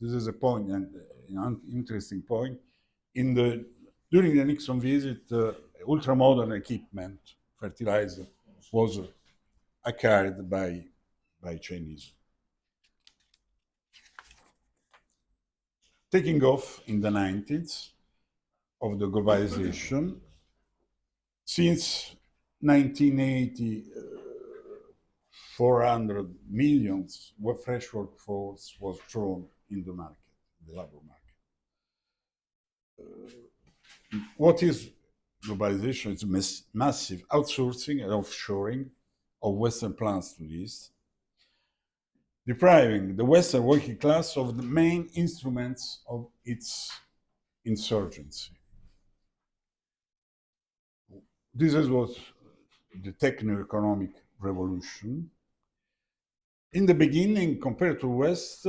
This is a point, and an interesting point. During the Nixon visit, ultra-modern equipment, fertilizer, was acquired by Chinese. Taking off in the 90s of the globalization, since 1980, 400 million fresh workforce was thrown in the market, the labor market. What is globalization? It's massive outsourcing and offshoring of Western plants to the East, depriving the Western working class of the main instruments of its insurgency. This is what the techno-economic revolution. In the beginning, compared to West,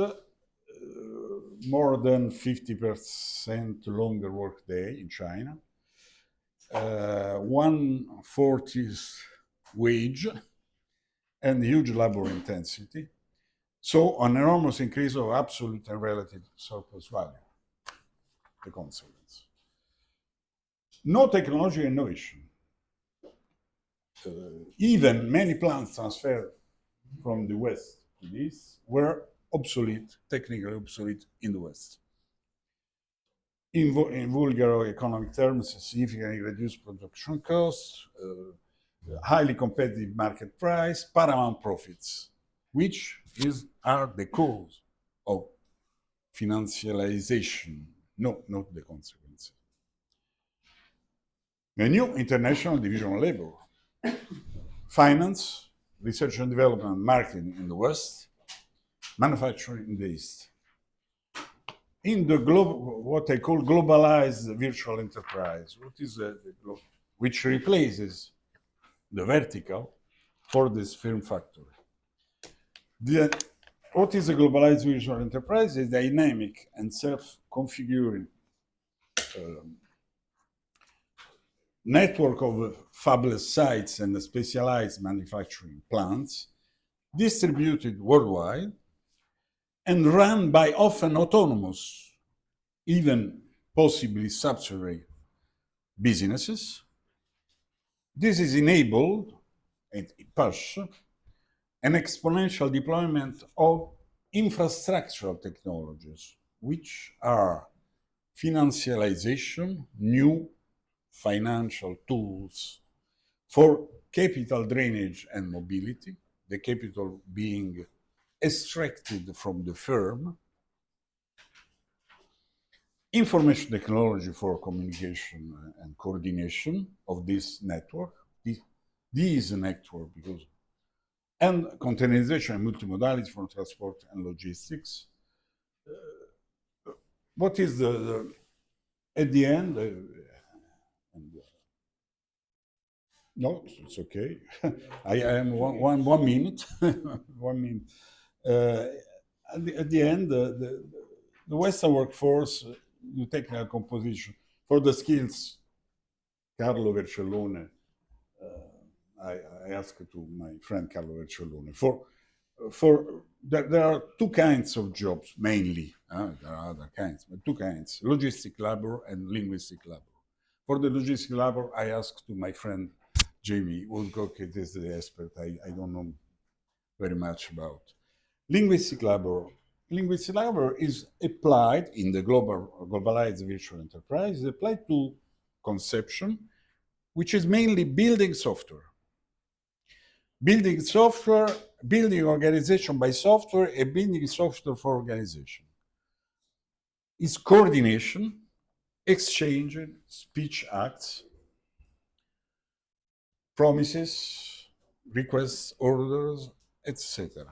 more than 50% longer workday in China, 1/40 wage, and huge labor intensity. So an enormous increase of absolute and relative surplus value, the consequence. No technology innovation. Even many plants transferred from the West to the East were obsolete, technically obsolete in the West. In vulgar economic terms, significantly reduced production costs, highly competitive market price, paramount profits, which are the cause of financialization, not the consequence. A new international division of labor. Finance, research and development, marketing in the West, manufacturing in the East. In the what I call globalized virtual enterprise, which replaces the vertical for this film factory. What is a globalized virtual enterprise? A dynamic and self-configuring network of fabulous sites and specialized manufacturing plants distributed worldwide and run by often autonomous, even possibly subsidiary businesses. This is enabled and push an exponential deployment of infrastructural technologies, which are financialization, new financial tools for capital drainage and mobility, the capital being extracted from the firm, information technology for communication and coordination of this network, this network, and containerization and multimodality for transport and logistics. What is at the end? No, it's okay. I am one minute. 1 minute. At the end, the Western workforce, the technical composition, for the skills, Carlo Vercellone, I asked to my friend Carlo Vercellone, for there are two kinds of jobs mainly. There are other kinds, but two kinds: logistic labor and linguistic labor. For the logistic labor, I asked to my friend Jamie Woodcock. It is the expert. I don't know very much about linguistic labor. Linguistic labor is applied in the globalized virtual enterprise. Is applied to conception, which is mainly building software. Building software, building organization by software, and building software for organization. It's coordination, exchange, speech acts, promises, requests, orders, etc.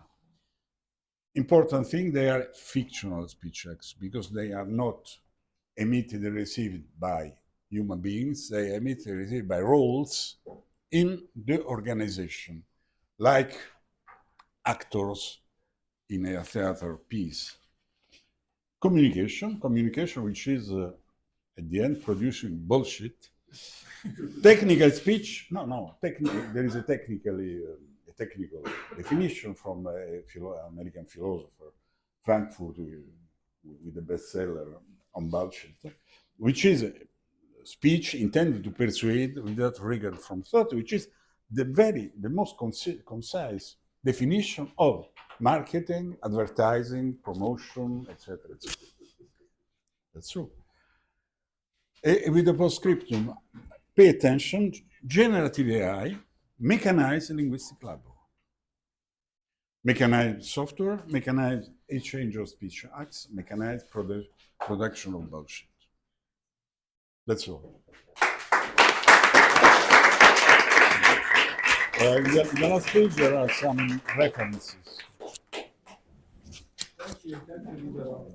Important thing, they are fictional speech acts because they are not emitted and received by human beings. They are emitted and received by roles in the organization, like actors in a theater piece. Communication, which is at the end producing bullshit. Technical speech, there is a technical definition from American philosopher Frankfurt with the bestseller on bullshit, which is speech intended to persuade without regard from thought, which is the most concise definition of marketing, advertising, promotion, etc. That's true. With the postscriptum, pay attention, generative AI, mechanized linguistic labor. Mechanized software, mechanized exchange of speech acts, mechanized production of bullshit. That's all. In the last page, there are some references. Thank you, Libero.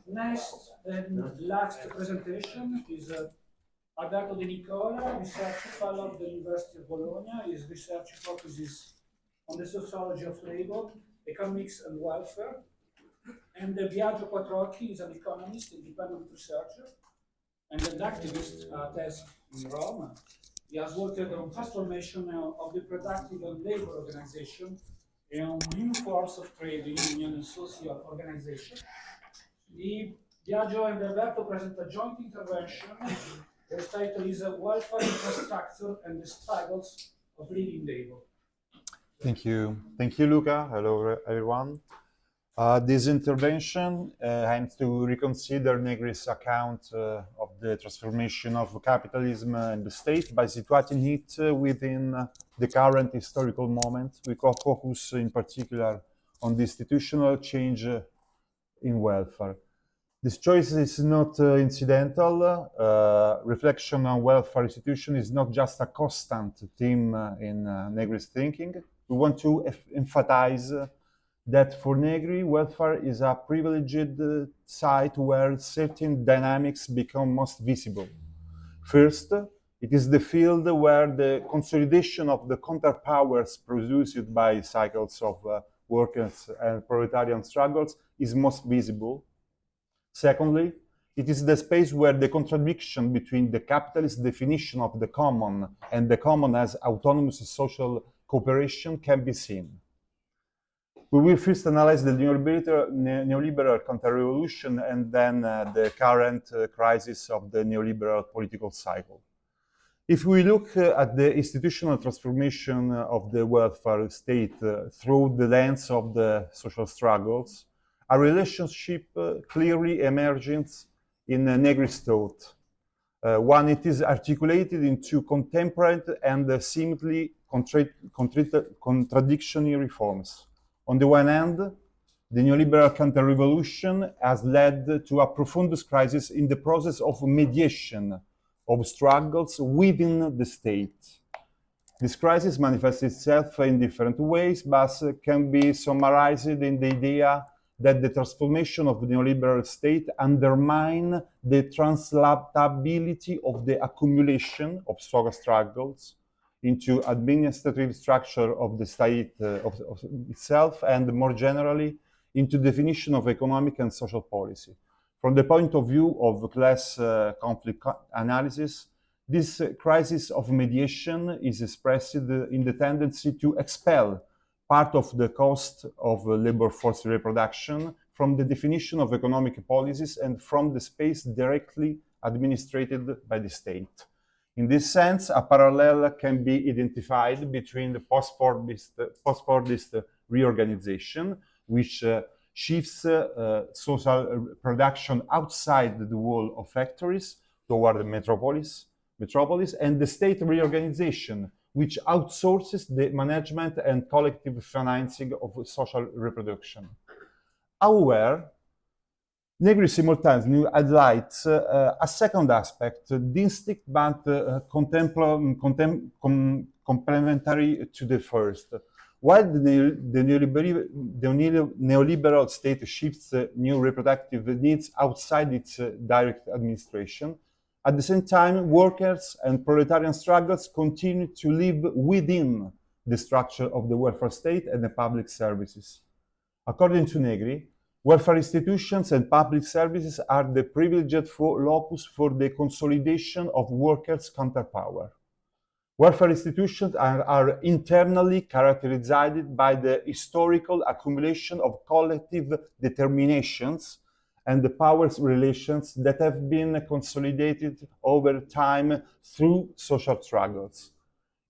Next and last presentation is Alberto De Nicola, research fellow at the University of Bologna. His research focuses on the sociology of labor, economics, and welfare. And Biagio QUATTROCCHI is an economist, independent researcher, and an activist at ESC in Rome. He has worked on transformation of the productive and labor organization and on new forms of trade, union, and social organization. Biagio and Alberto present a joint intervention. Their title is Welfare Infrastructure and the Struggles of Living Labor. Thank you, Luca. Hello, everyone. This intervention aims to reconsider Negri's account of the transformation of capitalism and the state by situating it within the current historical moment. We can focus in particular on the institutional change in welfare. This choice is not incidental. Reflection on welfare institution is not just a constant theme in Negri's thinking. We want to emphasize that for Negri, welfare is a privileged site where certain dynamics become most visible. First, it is the field where the consolidation of the counterpowers produced by cycles of workers and proletarian struggles is most visible. Secondly, it is the space where the contradiction between the capitalist definition of the common and the common as autonomous social cooperation can be seen. We will first analyze the neoliberal counter-revolution and then the current crisis of the neoliberal political cycle. If we look at the institutional transformation of the welfare state through the lens of the social struggles, a relationship clearly emerges in Negri's thought. One, it is articulated into contemporary and seemingly contradictory forms. On the one hand, the neoliberal counter-revolution has led to a profound crisis in the process of mediation of struggles within the state. This crisis manifests itself in different ways, but can be summarized in the idea that the transformation of the neoliberal state undermines the translatability of the accumulation of social struggles into administrative structure of the state of itself, and more generally, into definition of economic and social policy. From the point of view of class conflict analysis, This crisis of mediation is expressed in the tendency to expel part of the cost of labor force reproduction from the definition of economic policies and from the space directly administered by the state. In this sense, a parallel can be identified between the post-Fordist reorganization, which shifts social production outside the wall of factories toward the metropolis, and the state reorganization, which outsources the management and collective financing of social reproduction. However, Negri simultaneously highlights a second aspect, distinct but complementary to the first. While the neoliberal state shifts new reproductive needs outside its direct administration, at the same time, workers and proletarian struggles continue to live within the structure of the welfare state and the public services. According to Negri, welfare institutions and public services are the privileged locus for the consolidation of workers' counterpower. Welfare institutions are internally characterized by the historical accumulation of collective determinations and the powers relations that have been consolidated over time through social struggles.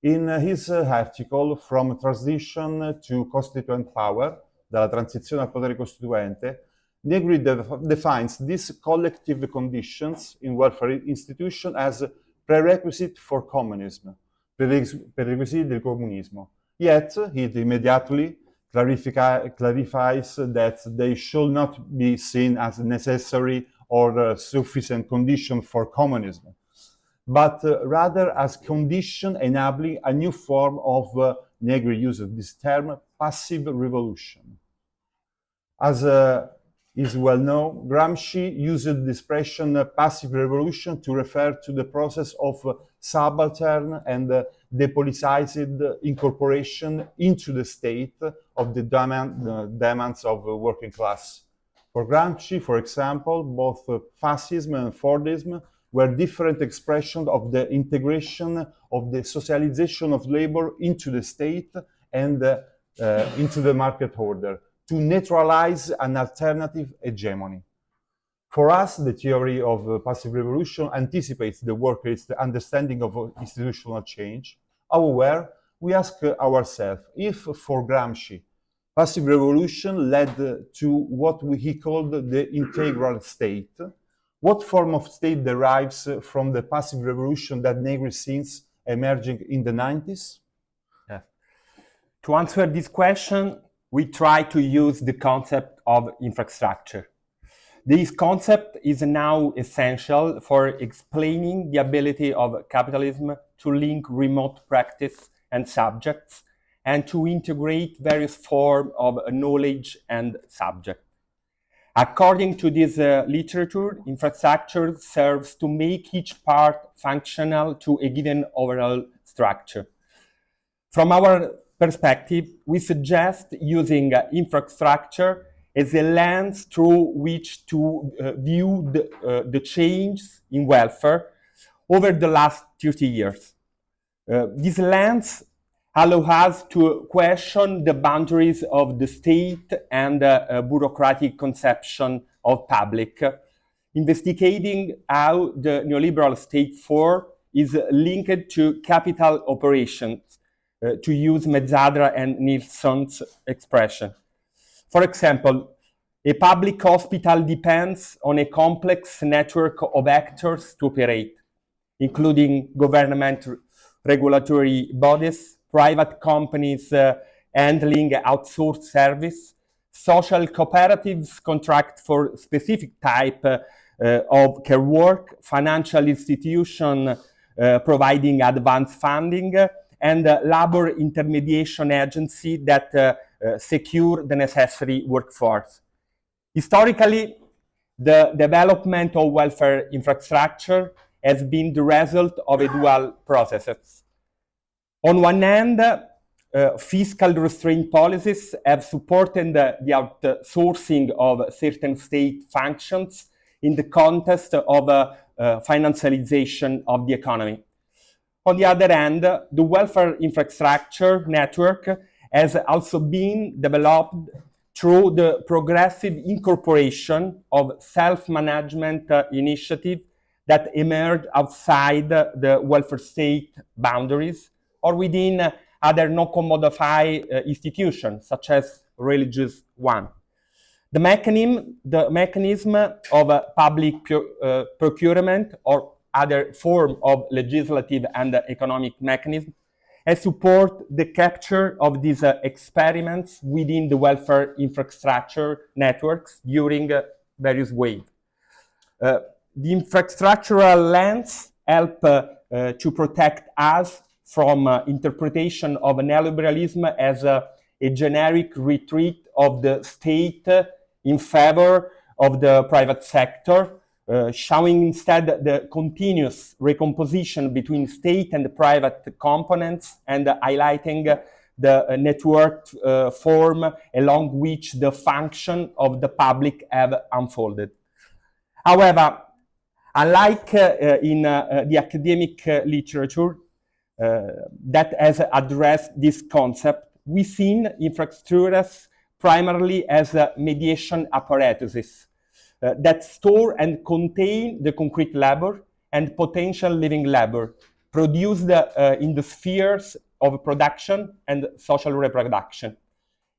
In his article, From Transition to Constituent Power, dalla transizione al potere costituente, Negri defines these collective conditions in welfare institutions as prerequisite for communism, prerequisiti del comunismo. Yet, he immediately clarifies that they should not be seen as necessary or sufficient condition for communism, but rather as condition enabling a new form of, Negri uses this term, passive revolution. As is well known, Gramsci used the expression passive revolution to refer to the process of subaltern and depoliticized incorporation into the state of the demands of the working class. For Gramsci, for example, both fascism and Fordism were different expressions of the integration of the socialization of labor into the state and into the market order, to neutralize an alternative hegemony. For us, the theory of passive revolution anticipates the workers' understanding of institutional change. However, we ask ourselves if, for Gramsci, passive revolution led to what he called the integral state, what form of state derives from the passive revolution that Negri sees emerging in the 90s? Yeah. To answer this question, we try to use the concept of infrastructure. This concept is now essential for explaining the ability of capitalism to link remote practice and subjects and to integrate various forms of knowledge and subject. According to this literature, infrastructure serves to make each part functional to a given overall structure. From our perspective, we suggest using infrastructure as a lens through which to view the changes in welfare over the last 30 years. This lens allows us to question the boundaries of the state and bureaucratic conception of public, investigating how the neoliberal state form is linked to capital operations, to use Mezzadra and Nilsson's expression. For example, a public hospital depends on a complex network of actors to operate, including government regulatory bodies, private companies handling outsourced service, social cooperatives contract for specific type of care work, financial institution providing advance funding, and labor intermediation agency that secure the necessary workforce. Historically, the development of welfare infrastructure has been the result of a dual processes. On one hand, fiscal restraint policies have supported the outsourcing of certain state functions, in the context of financialization of the economy. On the other hand, the welfare infrastructure network has also been developed through the progressive incorporation of self-management initiatives that emerge outside the welfare state boundaries or within other non-commodified institutions, such as religious one. The mechanism of public procurement or other form of legislative and economic mechanism and support the capture of these experiments within the welfare infrastructure networks during various waves. The infrastructural lens help to protect us from interpretation of neoliberalism as a generic retreat of the state in favor of the private sector, showing instead the continuous recomposition between state and private components and highlighting the network form along which the function of the public have unfolded. However, unlike in the academic literature that has addressed this concept, we've seen infrastructures primarily as mediation apparatuses that store and contain the concrete labor and potential living labor produced in the spheres of production and social reproduction.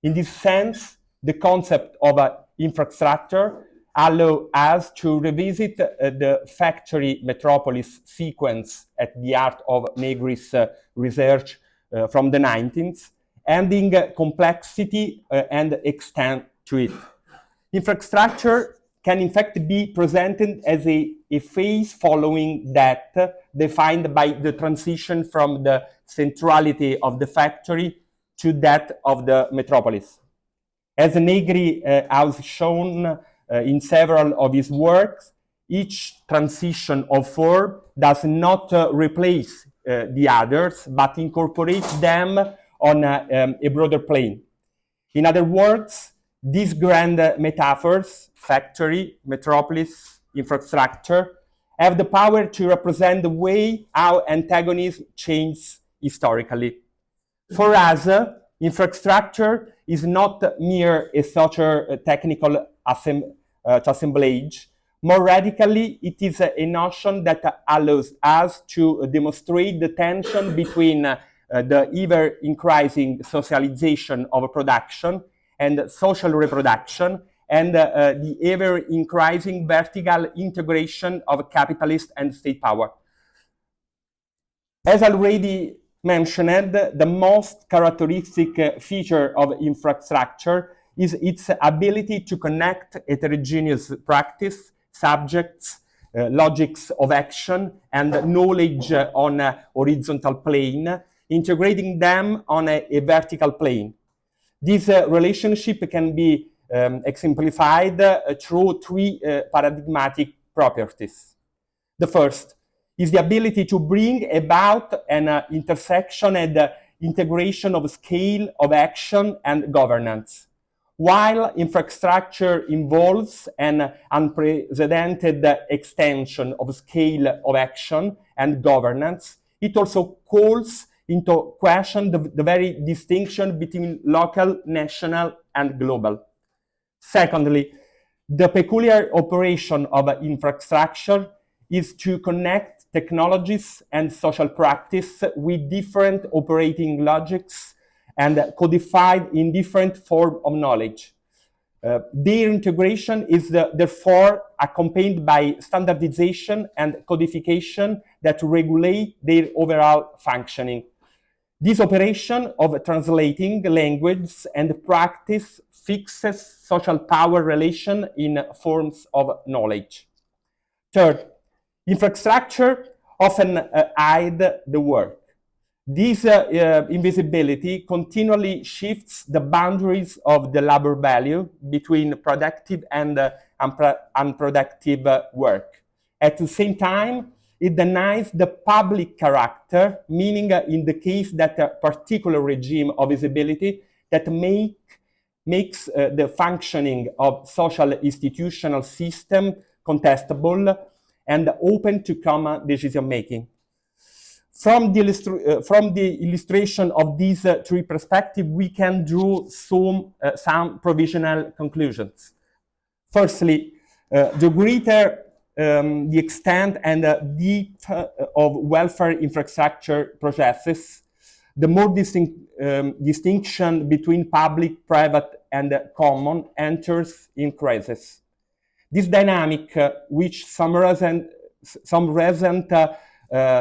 In this sense, the concept of infrastructure allows us to revisit the factory metropolis sequence at the heart of Negri's research from the 19th, adding complexity and extent to it. Infrastructure can in fact be presented as a phase following that, defined by the transition from the centrality of the factory to that of the metropolis. As Negri has shown in several of his works, each transition of form does not replace the others, but incorporates them on a broader plane. In other words, these grand metaphors, factory, metropolis, infrastructure, have the power to represent the way how antagonism changes historically. For us, infrastructure is not mere a socio-technical assemblage. More radically, it is a notion that allows us to demonstrate the tension between the ever-increasing socialization of production and social reproduction, and the ever-increasing vertical integration of capitalist and state power. As already mentioned, the most characteristic feature of infrastructure is its ability to connect heterogeneous practice, subjects, logics of action, and knowledge on a horizontal plane, integrating them on a vertical plane. This relationship can be exemplified through three paradigmatic properties. The first is the ability to bring about an intersection and integration of scale of action and governance. While infrastructure involves an unprecedented extension of scale of action and governance, it also calls into question the very distinction between local, national, and global. Secondly, the peculiar operation of infrastructure is to connect technologies and social practice with different operating logics and codified in different forms of knowledge. Their integration is therefore accompanied by standardization and codification that regulate their overall functioning. This operation of translating language and practice fixes social power relation in forms of knowledge. Third, infrastructure often hide the work. This invisibility continually shifts the boundaries of the labor value between productive and unproductive work. At the same time, it denies the public character, meaning in the case that a particular regime of visibility that makes the functioning of social institutional system contestable, and open to common decision-making. From the illustration of these three perspectives, we can draw some provisional conclusions. Firstly, the greater the extent and depth of welfare infrastructure processes, the more distinction between public, private, and common enters in crisis. This dynamic, which some recent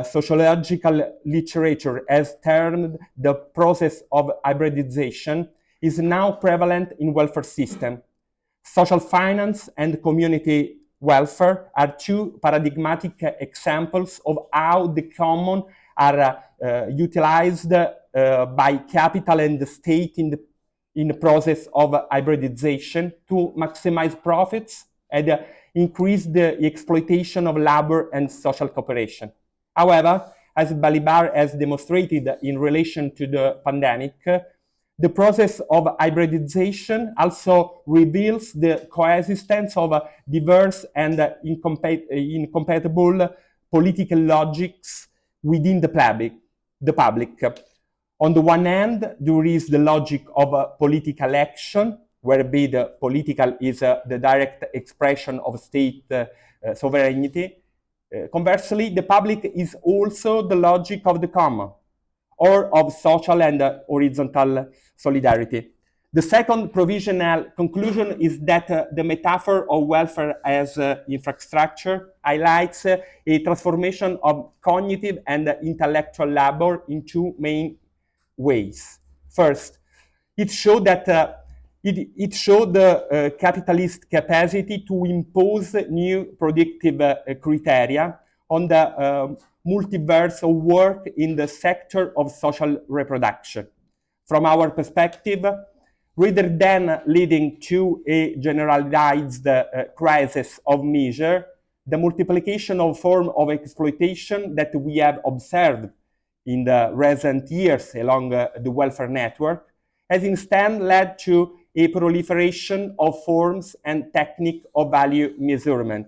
sociological literature has termed the process of hybridization, is now prevalent in welfare system. Social finance and community welfare are two paradigmatic examples of how the common are utilized by capital and the state in the process of hybridization to maximize profits and increase the exploitation of labor and social cooperation. However, as Balibar has demonstrated in relation to the pandemic, the process of hybridization also reveals the coexistence of diverse and incompatible political logics within the public. On the one hand, there is the logic of political action, whereby the political is the direct expression of state sovereignty. Conversely, the public is also the logic of the common, or of social and horizontal solidarity. The second provisional conclusion is that the metaphor of welfare as infrastructure highlights a transformation of cognitive and intellectual labor in two main ways. First, it showed that the capitalist capacity to impose new predictive criteria on the multiverse of work in the sector of social reproduction. From our perspective, rather than leading to a generalized crisis of measure, the multiplication of forms of exploitation that we have observed in the recent years along the welfare network has instead led to a proliferation of forms and technique of value measurement.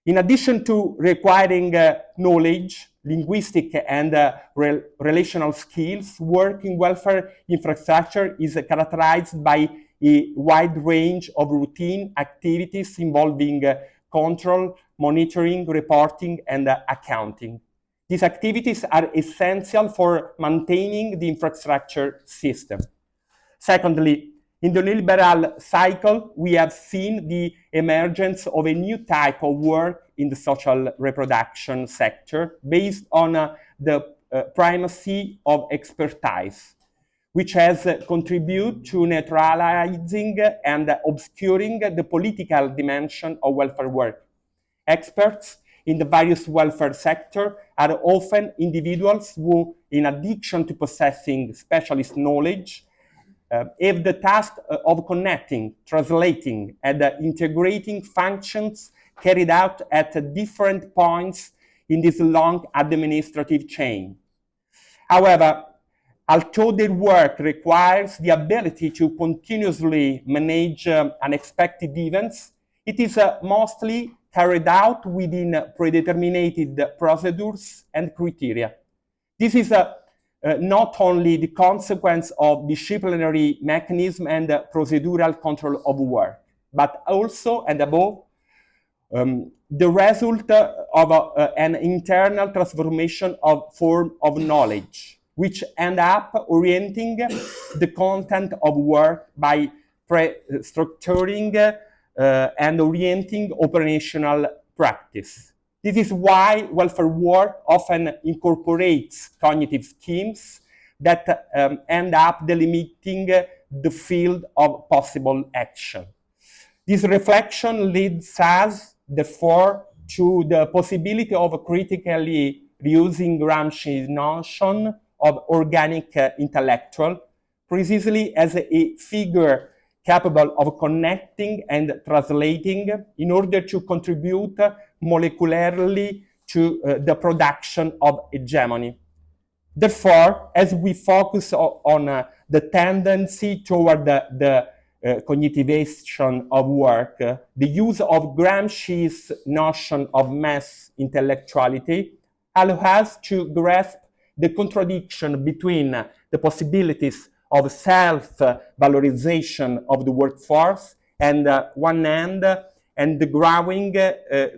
In addition to requiring knowledge, linguistic and relational skills, work in welfare infrastructure is characterized by a wide range of routine activities involving control, monitoring, reporting, and accounting. These activities are essential for maintaining the infrastructure system. Secondly, in the neoliberal cycle, we have seen the emergence of a new type of work in the social reproduction sector based on the primacy of expertise, which has contributed to neutralizing and obscuring the political dimension of welfare work. Experts in the various welfare sectors are often individuals who, in addition to possessing specialist knowledge, have the task of connecting, translating, and integrating functions carried out at different points in this long administrative chain. However, although their work requires the ability to continuously manage unexpected events, it is mostly carried out within predetermined procedures and criteria. This is not only the consequence of disciplinary mechanism and procedural control of work, but also and above the result of an internal transformation of form of knowledge, which end up orienting the content of work by structuring and orienting operational practice. This is why welfare work often incorporates cognitive schemes that end up delimiting the field of possible action. This reflection leads us, therefore, to the possibility of critically reusing Gramsci's notion of organic intellectual, precisely as a figure capable of connecting and translating in order to contribute molecularly to the production of hegemony. Therefore, as we focus on the tendency toward the cognitivation of work, the use of Gramsci's notion of mass intellectuality allows us to grasp the contradiction between the possibilities of self-valorization of the workforce and one hand, and the growing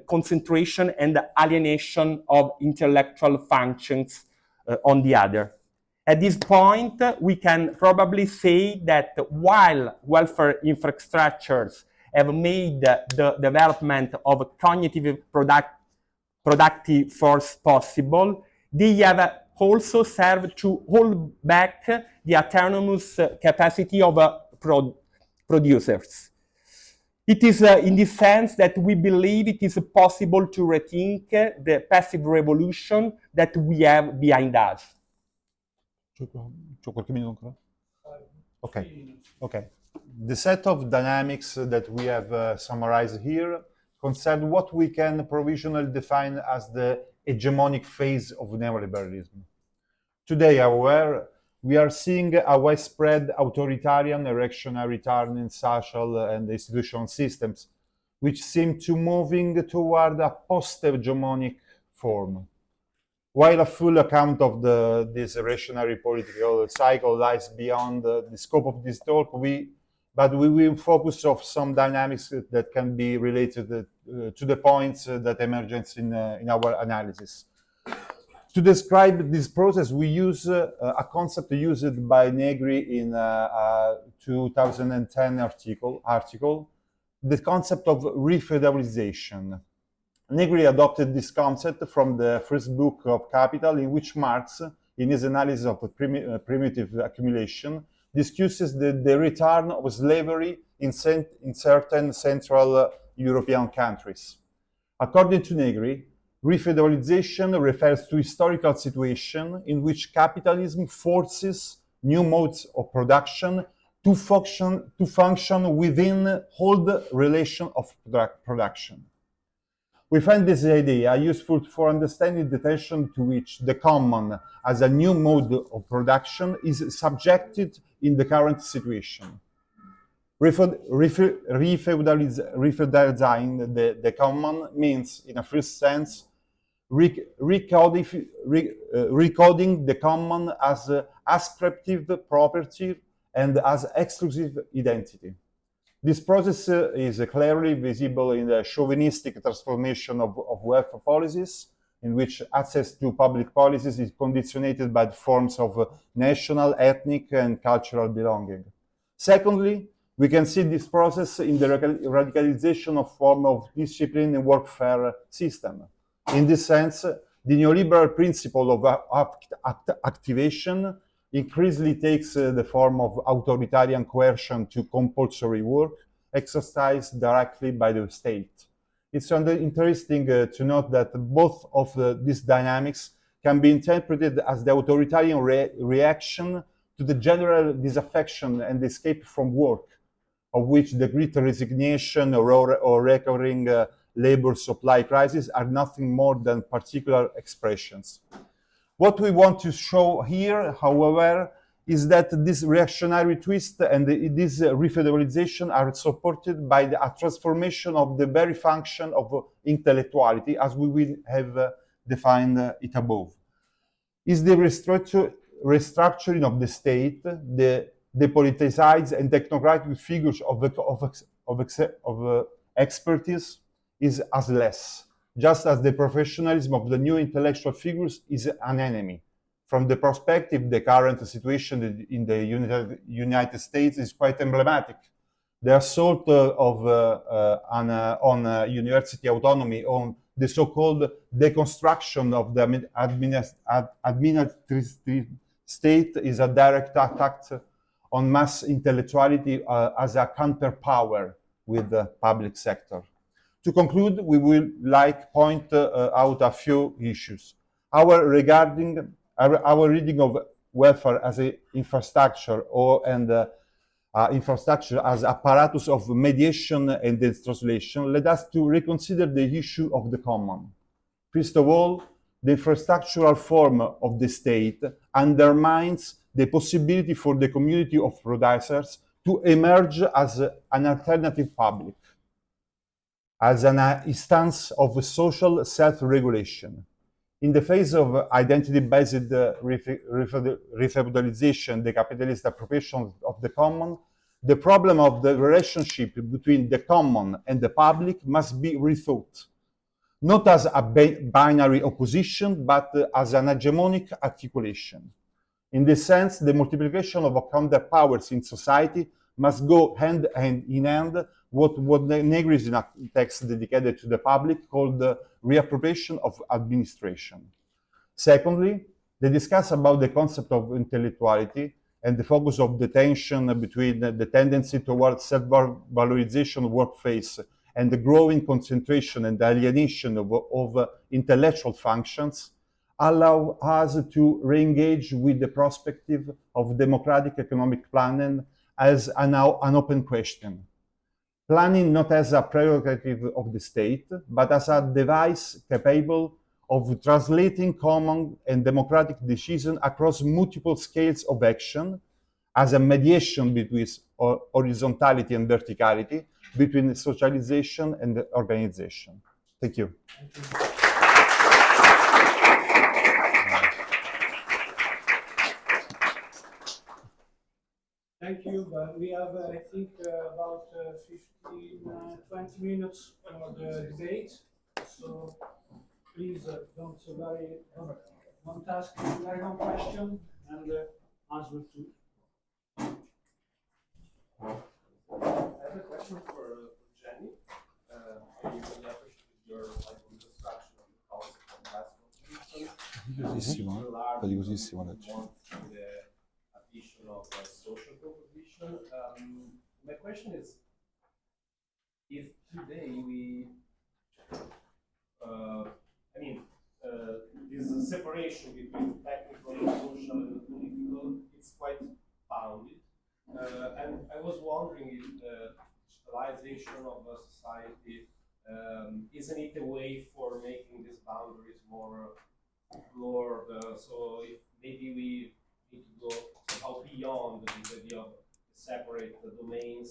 concentration and alienation of intellectual functions on the other. At this point, we can probably say that while welfare infrastructures have made the development of cognitive productive force possible, they have also served to hold back the autonomous capacity of producers. It is in this sense that we believe it is possible to rethink the passive revolution that we have behind us. C'ho qualche minuto ancora? Okay. The set of dynamics that we have summarized here concern what we can provisionally define as the hegemonic phase of neoliberalism. Today, however, we are seeing a widespread authoritarian and reactionary turn in social and institutional systems, which seem to moving toward a post-hegemonic form. While a full account of this reactionary political cycle lies beyond the scope of this talk, but we will focus on some dynamics that can be related to the points that emerge in our analysis. To describe this process, we use a concept used by Negri in a 2010 article, the concept of refeudalization. Negri adopted this concept from the first book of Capital, in which Marx, in his analysis of primitive accumulation, discusses the return of slavery in certain Central European countries. According to Negri, refeudalization refers to historical situation in which capitalism forces new modes of production to function within old relation of production. We find this idea useful for understanding the tension to which the common as a new mode of production is subjected in the current situation. Refeudalizing the common means, in a first sense, recoding the common as ascriptive property and as exclusive identity. This process is clearly visible in the chauvinistic transformation of welfare policies, in which access to public policies is conditioned by the forms of national, ethnic, and cultural belonging. Secondly, we can see this process in the radicalization of form of discipline and workfare system. In this sense, the neoliberal principle of activation increasingly takes the form of authoritarian coercion to compulsory work exercised directly by the state. It's interesting to note that both of these dynamics can be interpreted as the authoritarian reaction to the general disaffection and escape from work, of which the great resignation or recurring labor supply crisis are nothing more than particular expressions. What we want to show here, however, is that this reactionary twist and this refeudalization are supported by a transformation of the very function of intellectuality, as we will have defined it above. Is the restructuring of the state, the politicized and technocratic figures of expertise is as less, just as the professionalism of the new intellectual figures is an enemy. From the perspective, the current situation in the United States is quite emblematic. The assault on university autonomy, on the so-called deconstruction of the administrative state, is a direct attack on mass intellectuality as a counterpower with the public sector. To conclude, we will point out a few issues. Our reading of welfare as an infrastructure infrastructure as apparatus of mediation and translation led us to reconsider the issue of the common. First of all, the infrastructural form of the state undermines the possibility for the community of producers to emerge as an alternative public, as an instance of social self-regulation. In the face of identity-based refeudalization, the capitalist appropriation of the common, the problem of the relationship between the common and the public must be rethought, not as a binary opposition, but as an hegemonic articulation. In this sense, the multiplication of counterpowers in society must go hand in hand what Negri in a text dedicated to the public called the reappropriation of administration. Secondly, they discuss about the concept of intellectuality and the focus of the tension between the tendency towards self-valorization workplace and the growing concentration and alienation of intellectual functions allow us to re-engage with the perspective of democratic economic planning as an open question. Planning not as a prerogative of the state, but as a device capable of translating common and democratic decisions across multiple scales of action, as a mediation between horizontality and verticality, between socialization and organization. Thank you. Thank you. Thank you, but we have, I think, about 20 minutes for the debate. So please don't ask very long question and answer to. I have a question for Jenny. I really appreciate your introduction of the concept of class Faticosissimo, faticosissimo legge. The addition of social proposition. My question is, if today we, this separation between technical, social, and political, it's quite bounded. And I was wondering if the digitalization of a society isn't it a way for making these boundaries more blurred? So if maybe we need to go somehow beyond this idea of separate the domains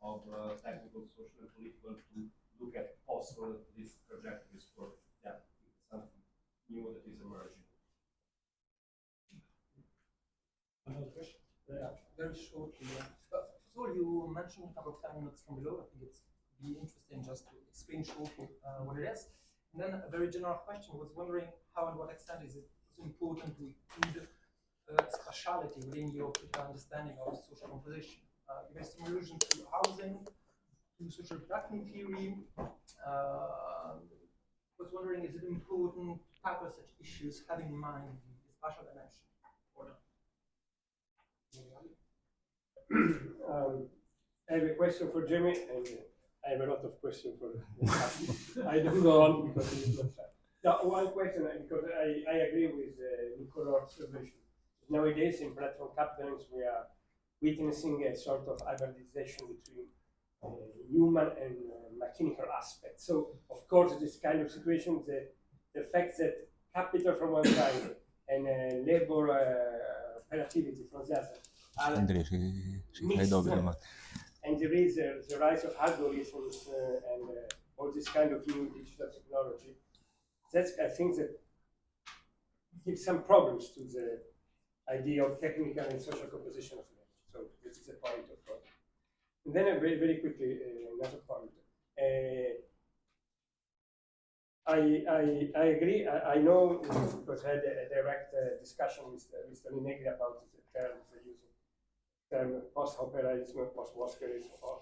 of technical, social, and political to look at possible these trajectories for something new that is emerging. Another question? Yeah, very shortly. First of all, you mentioned a couple of minutes from below. I think it's be interesting just to explain shortly what it is. And then a very general question. I was wondering how and what extent is it important to include spatiality within your critical understanding of social composition. You made some allusion to housing, to social production theory. I was wondering, is it important to tackle such issues having in mind the spatial dimension or not? I have a question for Jamie, and I have a lot of questions for I don't go on because it's not fair. Now, one question, because I agree with Nicola's observation. Nowadays, in platform capitalism, we are witnessing a sort of hybridization between human and mechanical aspects. So, of course, this kind of situation, the fact that capital from one side and labor operativity from the other are Andrea, ci fai dopo domani. and there is the rise of algorithms and all this kind of new digital technology. That's, I think, that gives some problems to the idea of technical and social composition of language. So this is a point of problem. And then very, very quickly, another point. I agree. I know because I had a direct discussion with Negri about the terms, the use of term post-operaism, post-Moscowism, or